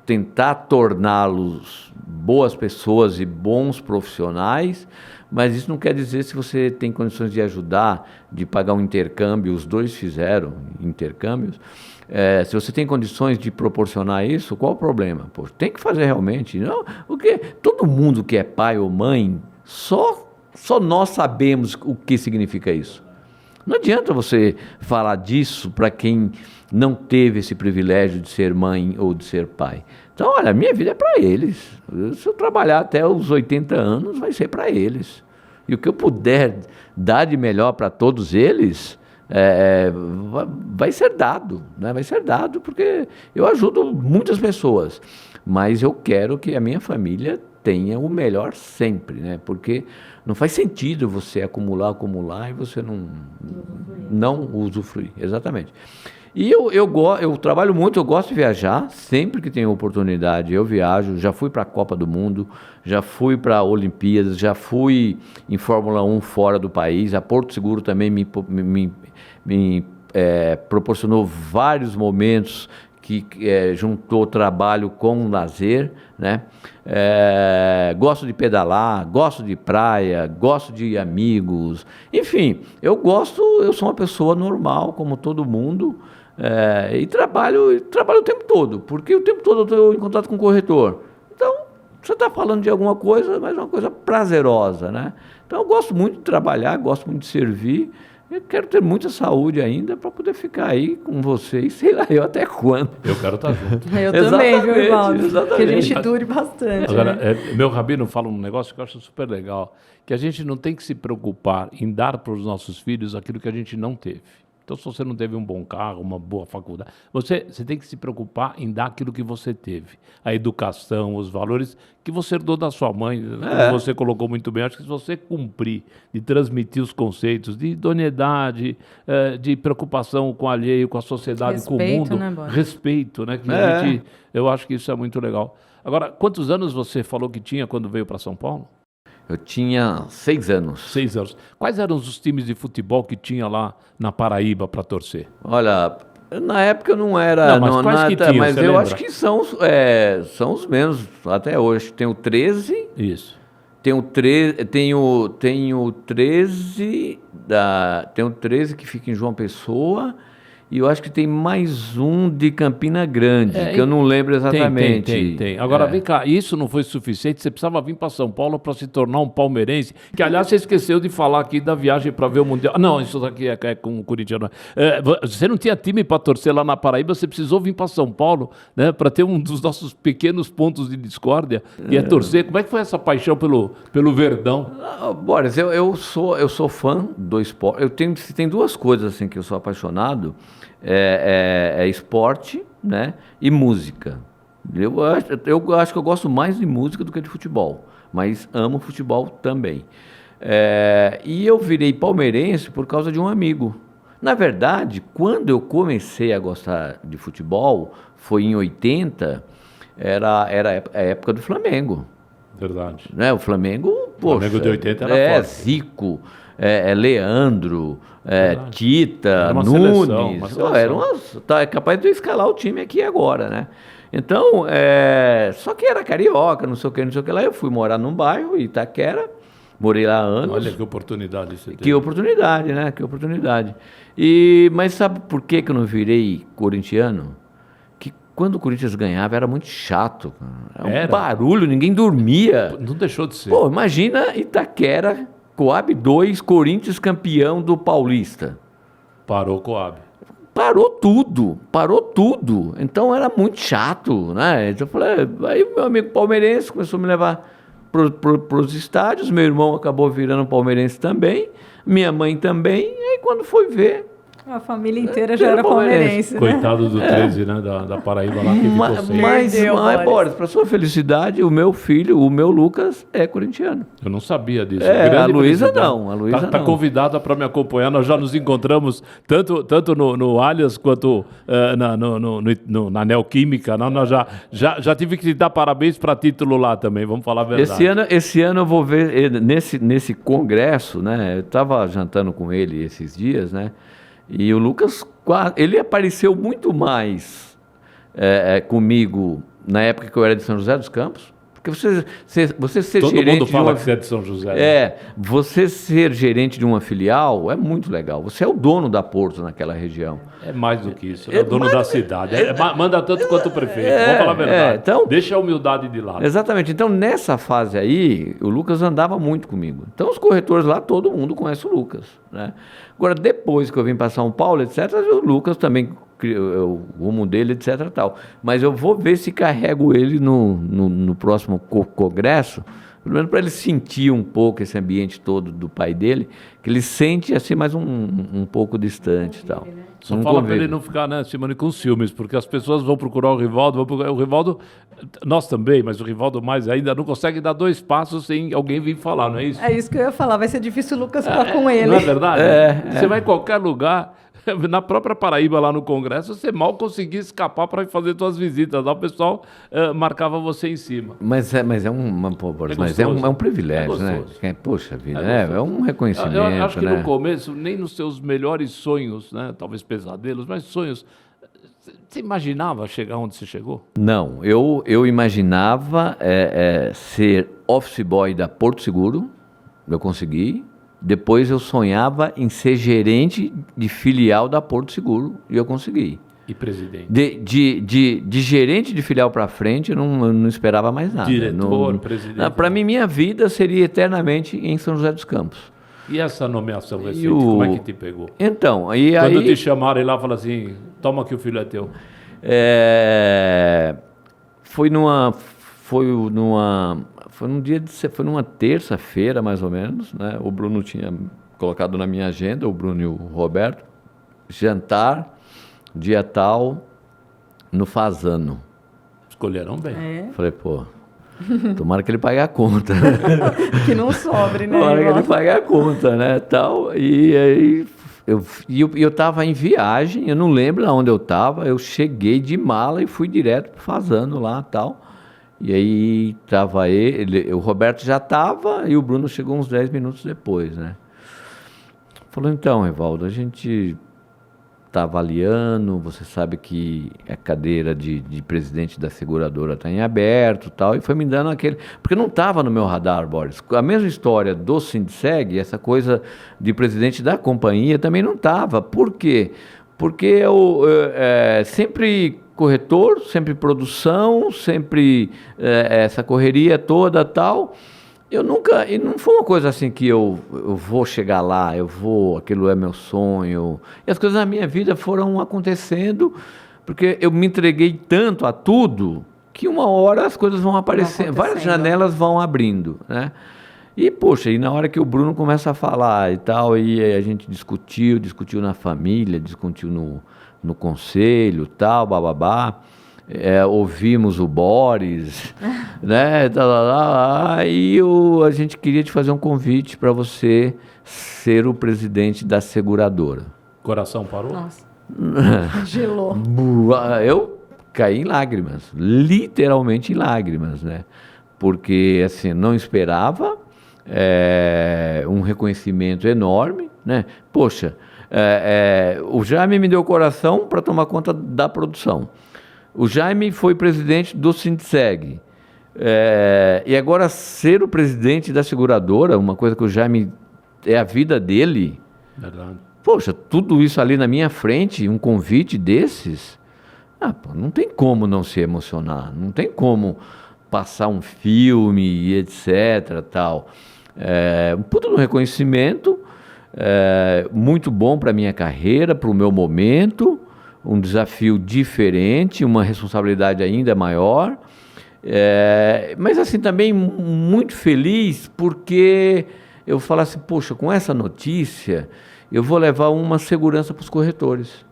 tentar torná-los boas pessoas e bons profissionais, mas isso não quer dizer se você tem condições de ajudar, de pagar um intercâmbio, os 2 fizeram intercâmbios, se você tem condições de proporcionar isso, qual o problema? Poxa, tem que fazer realmente. Não, porque todo mundo que é pai ou mãe, só nós sabemos o que significa isso. Não adianta você falar disso para quem não teve esse privilégio de ser mãe ou de ser pai. Então, olha, a minha vida é para eles. Se eu trabalhar até os 80 anos, vai ser para eles. E o que eu puder dar de melhor para todos eles, vai ser dado, né? Vai ser dado porque eu ajudo muitas pessoas, mas eu quero que a minha família tenha o melhor sempre, né? Porque não faz sentido você acumular e você não usufruir. Exatamente. E eu trabalho muito, eu gosto de viajar, sempre que tenho oportunidade eu viajo, já fui para a Copa do Mundo, já fui para Olimpíadas, já fui em Fórmula 1 fora do país, a Porto Seguro também me proporcionou vários momentos que juntou trabalho com lazer, né? Gosto de pedalar, gosto de praia, gosto de amigos, enfim, eu sou uma pessoa normal, como todo mundo, e trabalho o tempo todo, porque o tempo todo eu estou em contato com o corretor. Então, você está falando de alguma coisa, mas é uma coisa prazerosa, né? Então, eu gosto muito de trabalhar, gosto muito de servir. Eu quero ter muita saúde ainda para poder ficar aí com vocês, sei lá, eu até quando. Eu quero estar junto. Eu também, viu, Ivaldo? Exatamente. Que a gente dure bastante. Agora, né? meu rabino fala um negócio que eu acho super legal, que a gente não tem que se preocupar em dar para os nossos filhos aquilo que a gente não teve. Então, se você não teve um bom carro, uma boa faculdade, você tem que se preocupar em dar aquilo que você teve. A educação, os valores que você herdou da sua mãe, como você colocou muito bem. Acho que se você cumprir, de transmitir os conceitos de idoneidade, de preocupação com o alheio, com a sociedade, Respeito, com o mundo, né, Boris? Respeito, né? Que eu acho que isso é muito legal. Agora, quantos anos você falou que tinha quando veio para São Paulo? Eu tinha 6 anos. 6 anos. Quais eram os times de futebol que tinha lá na Paraíba para torcer? Olha, na época eu não era... Não, mas quais que tinha, mas você eu lembra? acho que são os mesmos até hoje. Tem o 13... Isso. Tem o 13 que fica em João Pessoa, e eu acho que tem mais um de Campina Grande, que eu não lembro exatamente. Tem. Agora, vem cá, isso não foi suficiente? Você precisava vir para São Paulo para se tornar um palmeirense, que, aliás, você esqueceu de falar aqui da viagem para ver o Mundial. Não, isso daqui é com o corintiano. Você não tinha time para torcer lá na Paraíba, você precisou vir para São Paulo, né, para ter um dos nossos pequenos pontos de discórdia, e é torcer. Como é que foi essa paixão pelo Verdão? Boris, eu sou fã do esporte. Tem duas coisas assim que eu sou apaixonado. Esporte, né, e música. Eu acho que eu gosto mais de música do que de futebol, mas amo futebol também. E eu virei palmeirense por causa de um amigo. Na verdade, quando eu comecei a gostar de futebol, foi em 80, era a época do Flamengo. Verdade. Né? O Flamengo, poxa, Flamengo de 80 era forte. Zico, Leandro, Tita, Era uma Nunes. seleção, uma seleção. É capaz de eu escalar o time aqui agora, né? Então, só que era carioca, não sei o que lá. Eu fui morar num bairro, Itaquera, morei lá anos. Olha que oportunidade você teve. Que oportunidade, né? Que oportunidade. Mas sabe por que eu não virei corintiano? Que quando o Corinthians ganhava era muito chato. Era um barulho, ninguém dormia. Não deixou de ser. Pô, imagina Itaquera, Coab 2, Corinthians campeão do Paulista. Parou o Coab. Parou tudo. Então era muito chato, né? Então eu falei, aí meu amigo palmeirense começou a me levar para os estádios, meu irmão acabou virando palmeirense também, minha mãe também, aí quando foi ver... A família inteira já era palmeirense, né? Coitado do 13, né? Da Paraíba lá que ficou sem. Mas, Boris, para sua felicidade, o meu filho, o meu Lucas, é corintiano. Eu não sabia disso. A Luísa não. Tá convidada para me acompanhar. Nós já nos encontramos tanto no Allianz quanto na Neoquímica. Nós já tive que te dar parabéns para título lá também. Vamos falar a verdade. Esse ano eu vou ver nesse congresso, né? Eu estava jantando com ele esses dias, né? E o Lucas, ele apareceu muito mais comigo na época que eu era de São José dos Campos, porque você ser Todo gerente mundo fala de que você é de São José. Né? Você ser gerente de uma filial é muito legal. Você é o dono da Porto naquela região. É mais do que isso, é o dono da cidade. Manda tanto quanto o prefeito, vamos falar a verdade. Então, deixa a humildade de lado. Exatamente. Então, nessa fase aí, o Lucas andava muito comigo. Então, os corretores lá, todo mundo conhece o Lucas, né? Agora, depois que eu vim para São Paulo, etc., o Lucas também, o rumo dele, etc. Tal. Mas eu vou ver se carrego ele no próximo congresso, pelo menos para ele sentir um pouco esse ambiente todo do pai dele, que ele sente assim mais um pouco distante e tal. Só fala para ele não ficar, né, Simone, com ciúmes, porque as pessoas vão procurar o Rivaldo, o Rivaldo, nós também, mas o Rivaldo mais ainda, não consegue dar 2 passos sem alguém vir falar, não é isso? É isso que eu ia falar, vai ser difícil o Lucas ficar com ele. Não é verdade? Você vai em qualquer lugar, na própria Paraíba, lá no Congresso, você mal conseguia escapar para fazer suas visitas. Lá o pessoal marcava você em cima. Mas é um privilégio, né? Poxa vida, é um reconhecimento. Eu acho que né? no começo, nem nos seus melhores sonhos, né? Talvez pesadelos, mas sonhos, você imaginava chegar onde você chegou? Não, eu imaginava ser office boy da Porto Seguro, eu consegui. Depois eu sonhava em ser gerente de filial da Porto Seguro e eu consegui. E presidente? De gerente de filial para frente eu não esperava mais nada. Diretor, presidente. Para mim, minha vida seria eternamente em São José dos Campos. E essa nomeação recente, como é que te pegou? Então, Quando te chamaram lá, falaram assim, toma que o filho é teu. Foi numa terça-feira, mais ou menos, né? O Bruno tinha colocado na minha agenda, o Bruno e o Roberto, jantar, dia tal, no Fazano. Escolheram bem. Falei, pô, tomara que ele pague a conta. Que não sobre, né? Tomara que ele pague a conta, né? Tal, e aí eu estava em viagem, eu não lembro onde eu estava, eu cheguei de mala e fui direto pro Fazano lá, tal. E aí estava o Roberto já estava e o Bruno chegou uns 10 minutos depois, né? Falou, então, Rivaldo, a gente está avaliando, você sabe que a cadeira de presidente da seguradora está em aberto e tal, e foi me dando aquele... Porque não estava no meu radar, Boris. A mesma história do Sindseg, essa coisa de presidente da companhia também não estava. Por quê? Porque eu sempre... corretor, sempre produção, sempre essa correria toda tal. E não foi uma coisa assim que eu vou chegar lá, aquilo é meu sonho. E as coisas na minha vida foram acontecendo, porque eu me entreguei tanto a tudo, que uma hora as coisas vão aparecendo, várias janelas vão abrindo, né? E, poxa, e na hora que o Bruno começa a falar e tal, e a gente discutiu na família, discutiu no conselho, tal, bababá. ouvimos o Boris, né? E a gente queria te fazer um convite para você ser o presidente da seguradora. Coração parou? Nossa, gelou. Eu caí em lágrimas, literalmente em lágrimas, né? Porque, assim, não esperava, um reconhecimento enorme, né? Poxa, o Jaime me deu coração para tomar conta da produção. O Jaime foi presidente do Sindseg. E agora ser o presidente da seguradora, uma coisa que o Jaime é a vida dele. Verdade. Poxa, tudo isso ali na minha frente, um convite desses, não tem como não se emocionar, não tem como passar um filme e etc. Tal. Um puta de um reconhecimento, muito bom para a minha carreira, para o meu momento, um desafio diferente, uma responsabilidade ainda maior, mas assim também muito feliz porque eu falo assim, poxa, com essa notícia eu vou levar uma segurança para os corretores.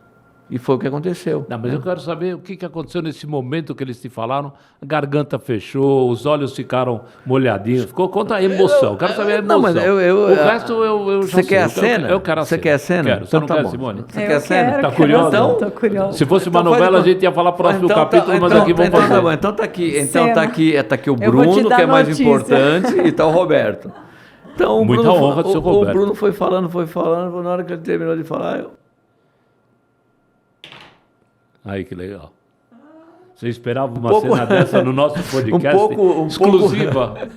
E foi o que aconteceu. Não, mas eu quero saber o que aconteceu nesse momento que eles te falaram. A garganta fechou, os olhos ficaram molhadinhos. Conta a emoção. Eu quero saber a emoção. Não, mas o resto eu já sei. Você quer a cena? Eu quero a cena. Você quer a cena? Quero. Você Então não tá quer, bom. Simone? Você quer a cena? Quero, Tá curiosa? Então, tô curiosa. Se fosse uma novela, a gente ia falar próximo capítulo, mas aqui vamos fazer. Tá bom, então tá aqui. Então Cena. tá aqui o Eu vou te Bruno, dar que é mais notícia. importante, e tá o Roberto. Então, Muita honra do seu Roberto. O Bruno foi falando, na hora que ele terminou de falar, Aí, que legal. Você esperava uma cena dessa no nosso podcast? Exclusiva.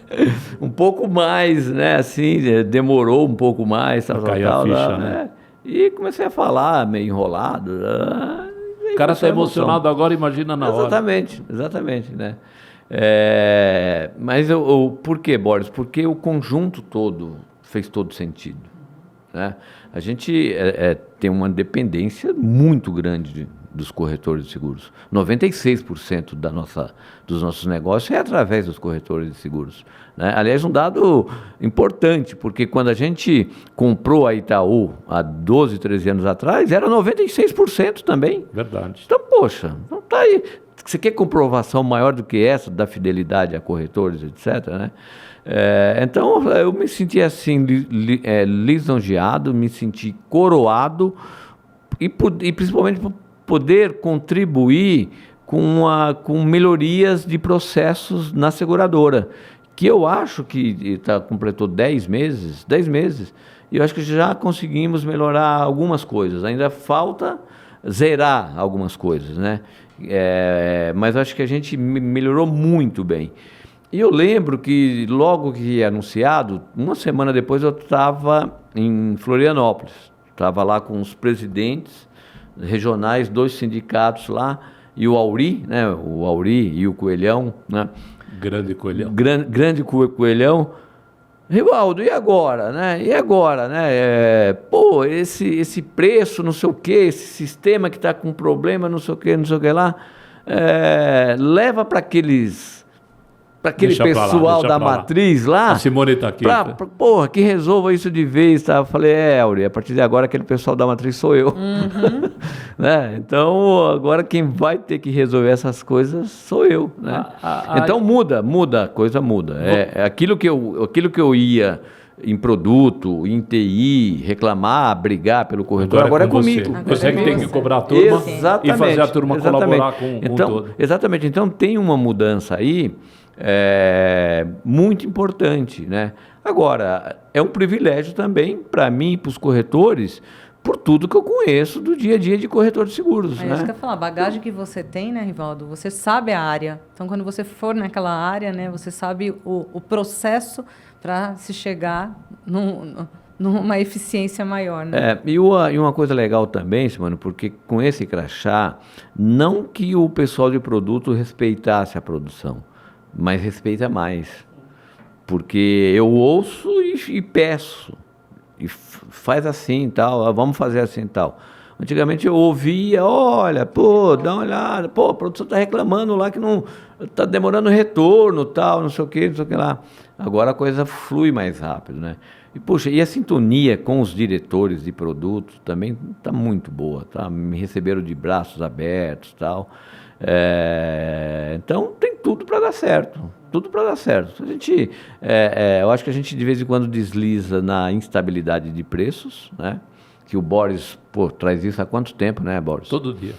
Um pouco mais, né? Assim, demorou um pouco mais. Caiu a ficha, né? E comecei a falar, meio enrolado. O cara está emocionado agora, imagina na hora. Exatamente, né? Mas por que, Boris? Porque o conjunto todo fez todo sentido, né? A gente tem uma dependência muito grande dos corretores de seguros. 96% dos nossos negócios é através dos corretores de seguros, né? Aliás, um dado importante, porque quando a gente comprou a Itaú há 12, 13 anos atrás, era 96% também. Verdade. Então, poxa, não tá aí. Você quer comprovação maior do que essa da fidelidade a corretores, etc., né? Então, eu me senti assim, lisonjeado, me senti coroado e principalmente por poder contribuir com melhorias de processos na seguradora, que eu acho que completou 10 meses, e eu acho que já conseguimos melhorar algumas coisas. Ainda falta zerar algumas coisas, né? Mas acho que a gente melhorou muito bem. E eu lembro que logo que anunciado, uma semana depois eu estava em Florianópolis, estava lá com os presidentes regionais, 2 sindicatos lá, e o Auri, né? O Auri e o Coelhão, né? Grande Coelhão. Grande Coelhão. Rivaldo, e agora, né? Esse preço, não sei o quê, esse sistema que está com problema, não sei o quê lá, leva para aquele pessoal da matriz lá. A Simone está aqui. Que resolva isso de vez, tá? Eu falei, Auri, a partir de agora aquele pessoal da matriz sou eu. Uhum. Né? Então, agora quem vai ter que resolver essas coisas sou eu, né? Então a coisa muda. Aquilo que eu ia em produto, em TI, reclamar, brigar pelo corretor, agora é comigo. Você que tem que cobrar a turma e fazer a turma colaborar com todo. Exatamente. Então tem uma mudança aí muito importante, né? Agora, é um privilégio também para mim e para os corretores, por tudo que eu conheço do dia a dia de corretor de seguros. É isso que eu ia falar, a bagagem que você tem, né, Rivaldo? Você sabe a área. Então, quando você for naquela área, né, você sabe o processo para se chegar numa eficiência maior, né? E uma coisa legal também, Simone, porque com esse crachá, não que o pessoal de produto respeitasse a produção, mas respeita mais. Porque eu ouço e peço. E faz assim e tal, vamos fazer assim e tal. Antigamente eu ouvia, olha, dá uma olhada, a produção está reclamando lá que não está demorando retorno, tal, não sei o que lá. Agora a coisa flui mais rápido, né? E a sintonia com os diretores de produtos também está muito boa, tá? Me receberam de braços abertos, tal. Então tem tudo para dar certo. Tudo para dar certo. Eu acho que a gente de vez em quando desliza na instabilidade de preços, né? Que o Boris traz isso há quanto tempo, né, Boris? Todo dia.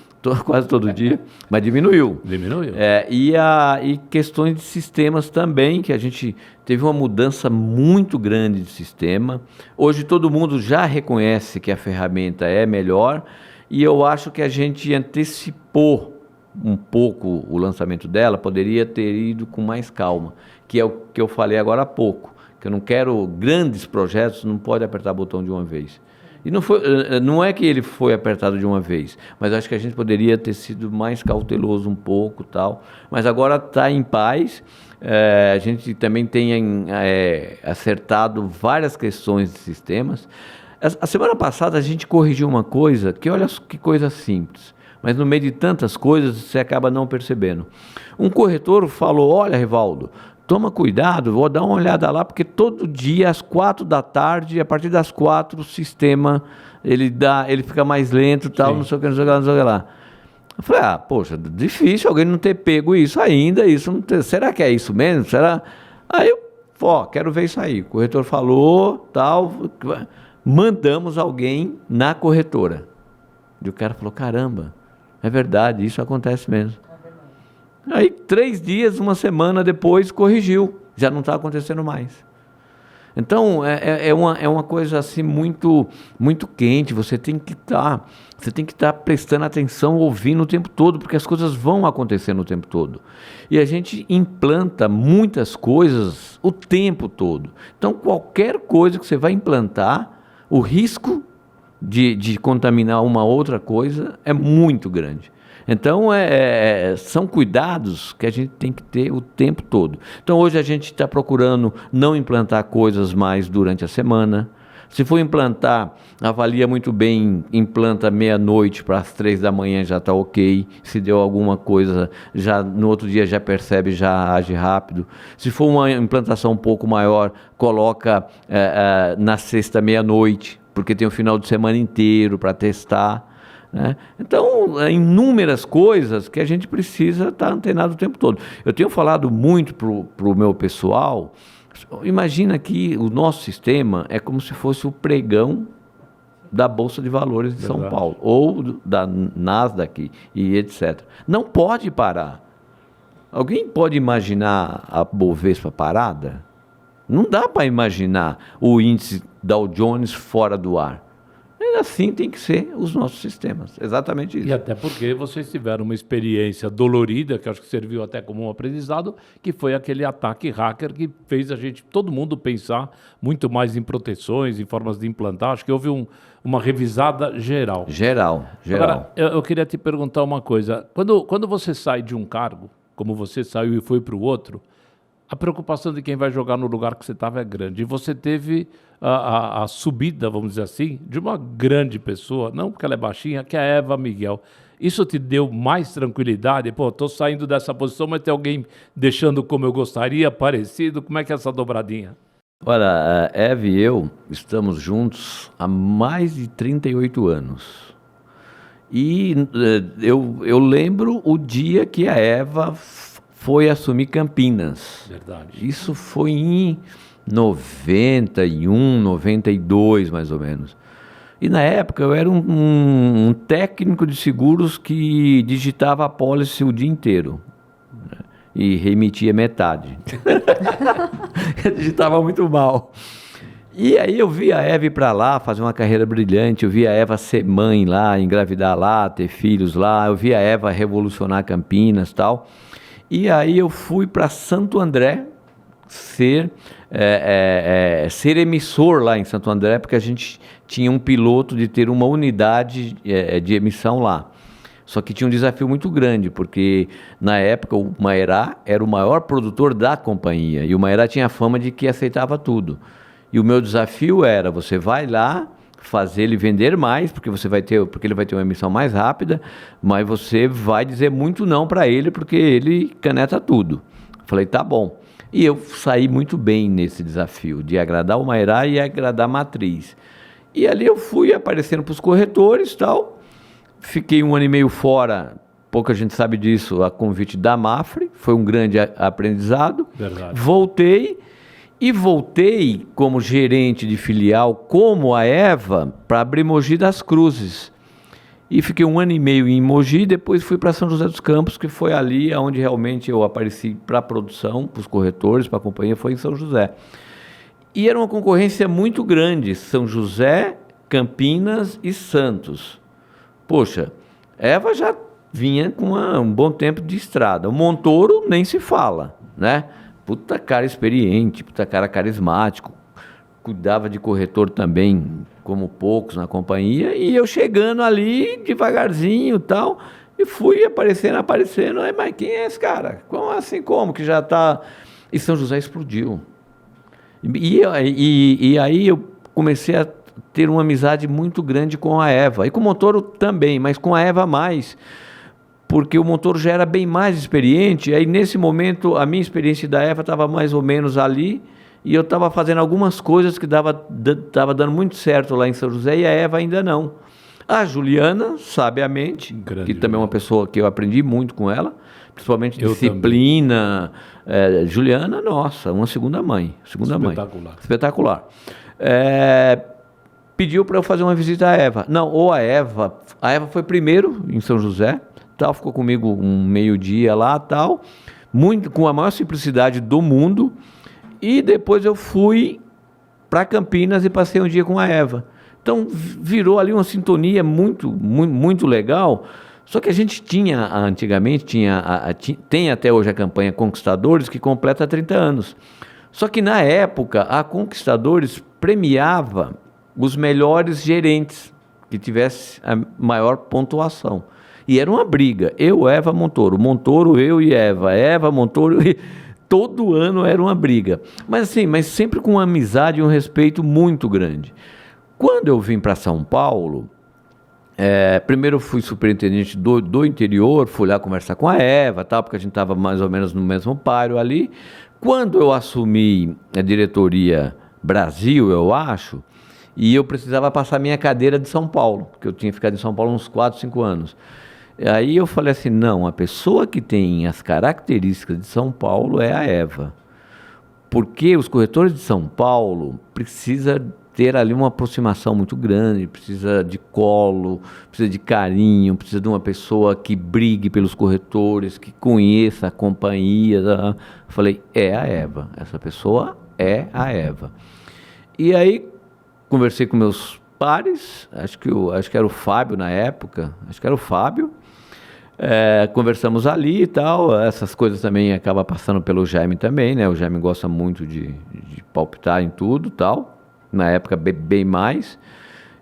Quase todo dia, mas diminuiu. Diminuiu. E questões de sistemas também, que a gente teve uma mudança muito grande de sistema. Hoje todo mundo já reconhece que a ferramenta é melhor e eu acho que a gente antecipou um pouco o lançamento dela, poderia ter ido com mais calma, que é o que eu falei agora há pouco, que eu não quero grandes projetos, não pode apertar botão de uma vez. E não é que ele foi apertado de uma vez, mas acho que a gente poderia ter sido mais cauteloso um pouco, tal. Mas agora está em paz. A gente também tem acertado várias questões de sistemas. A semana passada a gente corrigiu uma coisa, que olha que coisa simples, mas no meio de tantas coisas você acaba não percebendo. Um corretor falou, olha, Rivaldo, toma cuidado, vou dar uma olhada lá, porque todo dia às 4 da tarde, a partir das 4, o sistema ele fica mais lento, tal, não sei o que, não sei o que lá, não sei o que lá. Eu falei, poxa, difícil alguém não ter pego isso ainda, será que é isso mesmo? Será? Aí eu, quero ver isso aí. O corretor falou, tal, mandamos alguém na corretora. E o cara falou, caramba, é verdade, isso acontece mesmo. Aí 3 dias, uma semana depois, corrigiu. Já não está acontecendo mais. Então, é uma coisa assim muito, muito quente. Você tem que estar prestando atenção, ouvindo o tempo todo, porque as coisas vão acontecendo o tempo todo. E a gente implanta muitas coisas o tempo todo. Então, qualquer coisa que você vai implantar, o risco de contaminar uma outra coisa é muito grande. Então, são cuidados que a gente tem que ter o tempo todo. Então, hoje a gente está procurando não implantar coisas mais durante a semana. Se for implantar, avalia muito bem, implanta meia-noite para as 3 da manhã, já está ok. Se deu alguma coisa, já no outro dia já percebe, já age rápido. Se for uma implantação um pouco maior, coloca na sexta meia-noite, porque tem o final de semana inteiro para testar. Né? Então, inúmeras coisas que a gente precisa estar antenado o tempo todo. Eu tenho falado muito para o meu pessoal, imagina que o nosso sistema é como se fosse o pregão da Bolsa de Valores de São Paulo, ou da Nasdaq e etc. Não pode parar. Alguém pode imaginar a Bovespa parada? Não dá para imaginar o índice Dow Jones fora do ar. Assim tem que ser os nossos sistemas, exatamente isso. E até porque vocês tiveram uma experiência dolorida, que acho que serviu até como um aprendizado, que foi aquele ataque hacker que fez todo mundo pensar muito mais em proteções, em formas de implantar. Acho que houve uma revisada geral. Geral. Agora, eu queria te perguntar uma coisa. Quando você sai de um cargo, como você saiu e foi para o outro, a preocupação de quem vai jogar no lugar que você estava é grande. E você teve a subida, vamos dizer assim, de uma grande pessoa, não porque ela é baixinha, que é a Eva Miguel. Isso te deu mais tranquilidade? Estou saindo dessa posição, mas tem alguém deixando como eu gostaria, parecido? Como é que é essa dobradinha? Olha, a Eva e eu estamos juntos há mais de 38 anos. E eu lembro o dia que a Eva foi assumir Campinas. Verdade. Isso foi em 91, 92, mais ou menos. E na época eu era um técnico de seguros que digitava a pólice o dia inteiro, né? E reemitia metade. Eu digitava muito mal. E aí eu vi a Eva ir para lá, fazer uma carreira brilhante, eu vi a Eva ser mãe lá, engravidar lá, ter filhos lá, eu vi a Eva revolucionar Campinas e tal. E aí eu fui para Santo André ser emissor lá em Santo André, porque a gente tinha um piloto de ter uma unidade de emissão lá. Só que tinha um desafio muito grande, porque na época o Maerá era o maior produtor da companhia, e o Maerá tinha a fama de que aceitava tudo. E o meu desafio era, você vai lá, fazer ele vender mais, porque ele vai ter uma emissão mais rápida, mas você vai dizer muito não para ele, porque ele caneta tudo. Falei, tá bom. E eu saí muito bem nesse desafio, de agradar o Maerá e agradar a matriz. E ali eu fui aparecendo para os corretores e tal, fiquei 1 ano e meio fora, pouca gente sabe disso, a convite da Mafre, foi um grande aprendizado. Verdade. Voltei como gerente de filial, como a Eva, para abrir Mogi das Cruzes. E fiquei 1 ano e meio em Mogi, depois fui para São José dos Campos, que foi ali onde realmente eu apareci para a produção, para os corretores, para a companhia, foi em São José. E era uma concorrência muito grande, São José, Campinas e Santos. Poxa, Eva já vinha com um bom tempo de estrada. O Montoro nem se fala, né? Puta cara experiente, puta cara carismático, cuidava de corretor também, como poucos na companhia, e eu chegando ali devagarzinho e tal, e fui aparecendo, aí, mas quem é esse cara? Como assim, como que já está... E São José explodiu. E aí eu comecei a ter uma amizade muito grande com a Eva, e com o Montoro também, mas com a Eva mais, porque o Montoro já era bem mais experiente, aí nesse momento a minha experiência da Eva estava mais ou menos ali, e eu estava fazendo algumas coisas que estava dando muito certo lá em São José, e a Eva ainda não. A Juliana, sabiamente, que também é uma pessoa que eu aprendi muito com ela, principalmente disciplina. Juliana, nossa, uma segunda mãe. Espetacular. Pediu para eu fazer uma visita à Eva. Não, ou a Eva foi primeiro em São José, tal, ficou comigo um meio-dia lá, tal, muito, com a maior simplicidade do mundo, e depois eu fui para Campinas e passei um dia com a Eva. Então virou ali uma sintonia muito legal. Só que a gente tinha, antigamente, tem até hoje a campanha Conquistadores, que completa 30 anos. Só que na época, a Conquistadores premiava os melhores gerentes que tivesse a maior pontuação. E era uma briga. Eu, Eva, Montoro. Montoro, eu e Eva. Eva, Montoro. Todo ano era uma briga. Mas sempre com uma amizade e um respeito muito grande. Quando eu vim para São Paulo, primeiro eu fui superintendente do interior, fui lá conversar com a Eva, tal, porque a gente estava mais ou menos no mesmo páreo ali. Quando eu assumi a diretoria Brasil, eu acho, e eu precisava passar minha cadeira de São Paulo, porque eu tinha ficado em São Paulo uns 4, 5 anos. Aí eu falei assim, não, a pessoa que tem as características de São Paulo é a Eva. Porque os corretores de São Paulo precisam ter ali uma aproximação muito grande, precisa de colo, precisa de carinho, precisa de uma pessoa que brigue pelos corretores, que conheça a companhia. Eu falei, é a Eva, essa pessoa é a Eva. E aí conversei com meus pares, acho que era o Fábio na época, conversamos ali e tal, essas coisas também acabam passando pelo Jaime também, né? O Jaime gosta muito de palpitar em tudo e tal, na época bem mais,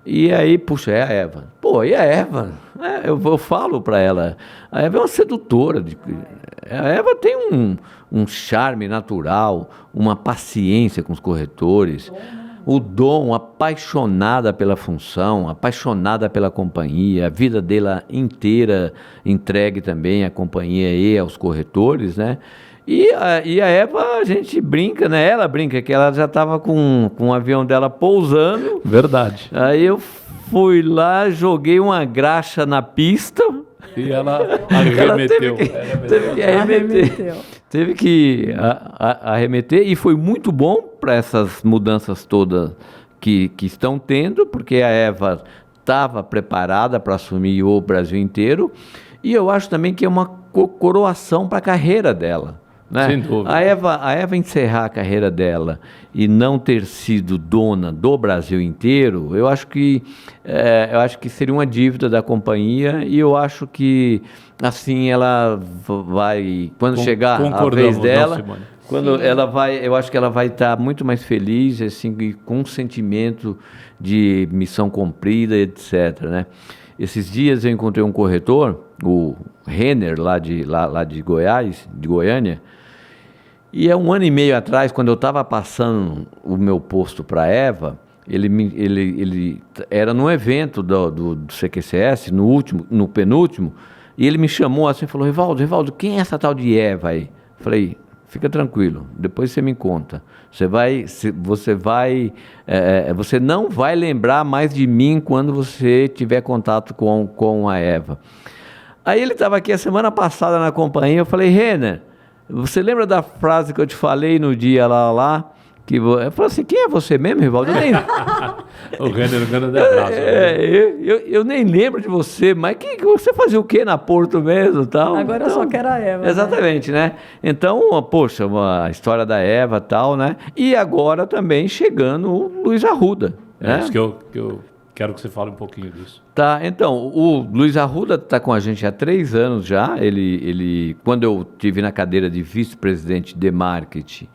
e aí, puxa, é a Eva. Pô, e a Eva? Eu falo para ela, a Eva é uma sedutora, a Eva tem um charme natural, uma paciência com os corretores, o dom, apaixonada pela função, apaixonada pela companhia, a vida dela inteira entregue também à companhia e aos corretores, né? E a Eva, a gente brinca, né? Ela brinca que ela já estava com o avião dela pousando. Verdade. Aí eu fui lá, joguei uma graxa na pista. E ela arremeteu. Teve que arremeter, e foi muito bom para essas mudanças todas que estão tendo, porque a Eva estava preparada para assumir o Brasil inteiro, e eu acho também que é uma coroação para a carreira dela. Né? Sem dúvida. A Eva encerrar a carreira dela e não ter sido dona do Brasil inteiro, eu acho que seria uma dívida da companhia, e eu acho que assim ela vai, quando chegar a vez dela, eu acho que ela vai estar muito mais feliz, assim, com um sentimento de missão cumprida, etc., né? Esses dias eu encontrei um corretor, o Renner, lá de Goiás, de Goiânia. E há 1 ano e meio atrás, quando eu estava passando o meu posto para a Eva, ele era num evento do CQCS, no penúltimo, e ele me chamou assim e falou, Rivaldo, quem é essa tal de Eva aí? Falei, fica tranquilo, depois você me conta. Você não vai lembrar mais de mim quando você tiver contato com a Eva. Aí ele estava aqui a semana passada na companhia, eu falei, Renner, você lembra da frase que eu te falei no dia lá? Eu falei assim, quem é você mesmo, Rivaldo? O Renner, grande abraço. Eu nem lembro de você, mas você fazia o quê na Porto mesmo? Tal? Agora eu só quero a Eva. Exatamente, né? Então, poxa, a história da Eva e tal, né? E agora também chegando o Luiz Arruda. É isso que eu quero que você fale um pouquinho disso. Tá, então, o Luiz Arruda está com a gente há 3 anos já. Quando eu tive na cadeira de vice-presidente de marketing,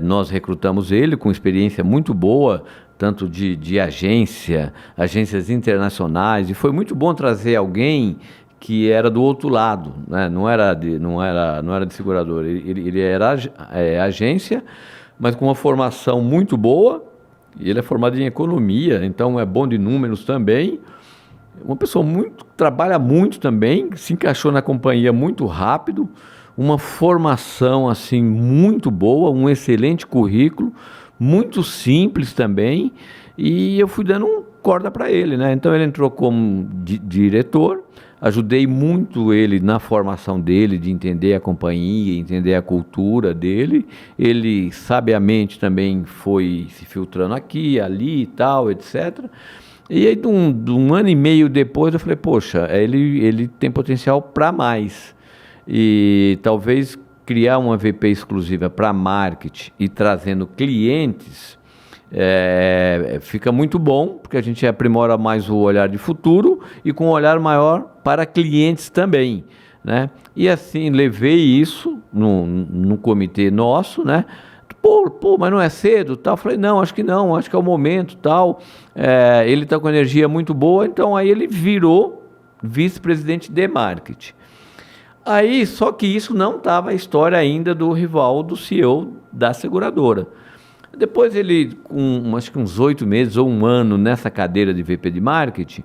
nós recrutamos ele com experiência muito boa, tanto de agências internacionais, e foi muito bom trazer alguém que era do outro lado, né? Não era de seguradora, ele era agência, mas com uma formação muito boa. Ele é formado em economia, então é bom de números também. Uma pessoa trabalha muito também, se encaixou na companhia muito rápido, uma formação assim muito boa, um excelente currículo, muito simples também, e eu fui dando corda para ele, né? Então ele entrou como diretor, ajudei muito ele na formação dele, de entender a companhia, entender a cultura dele. Ele sabiamente também foi se filtrando aqui, ali e tal, etc. E aí, de um ano e meio depois, eu falei, poxa, ele tem potencial para mais. E talvez criar uma VP exclusiva para marketing e trazendo clientes, fica muito bom, porque a gente aprimora mais o olhar de futuro e com um olhar maior para clientes também, né? E assim, levei isso no comitê nosso, né? Pô, mas não é cedo, tal? Falei, não, acho que é o momento, tal. Ele está com energia muito boa, então aí ele virou vice-presidente de marketing. Aí, só que isso não estava a história ainda do Rivaldo, CEO da seguradora. Depois ele, acho que uns 8 meses ou 1 ano nessa cadeira de VP de marketing,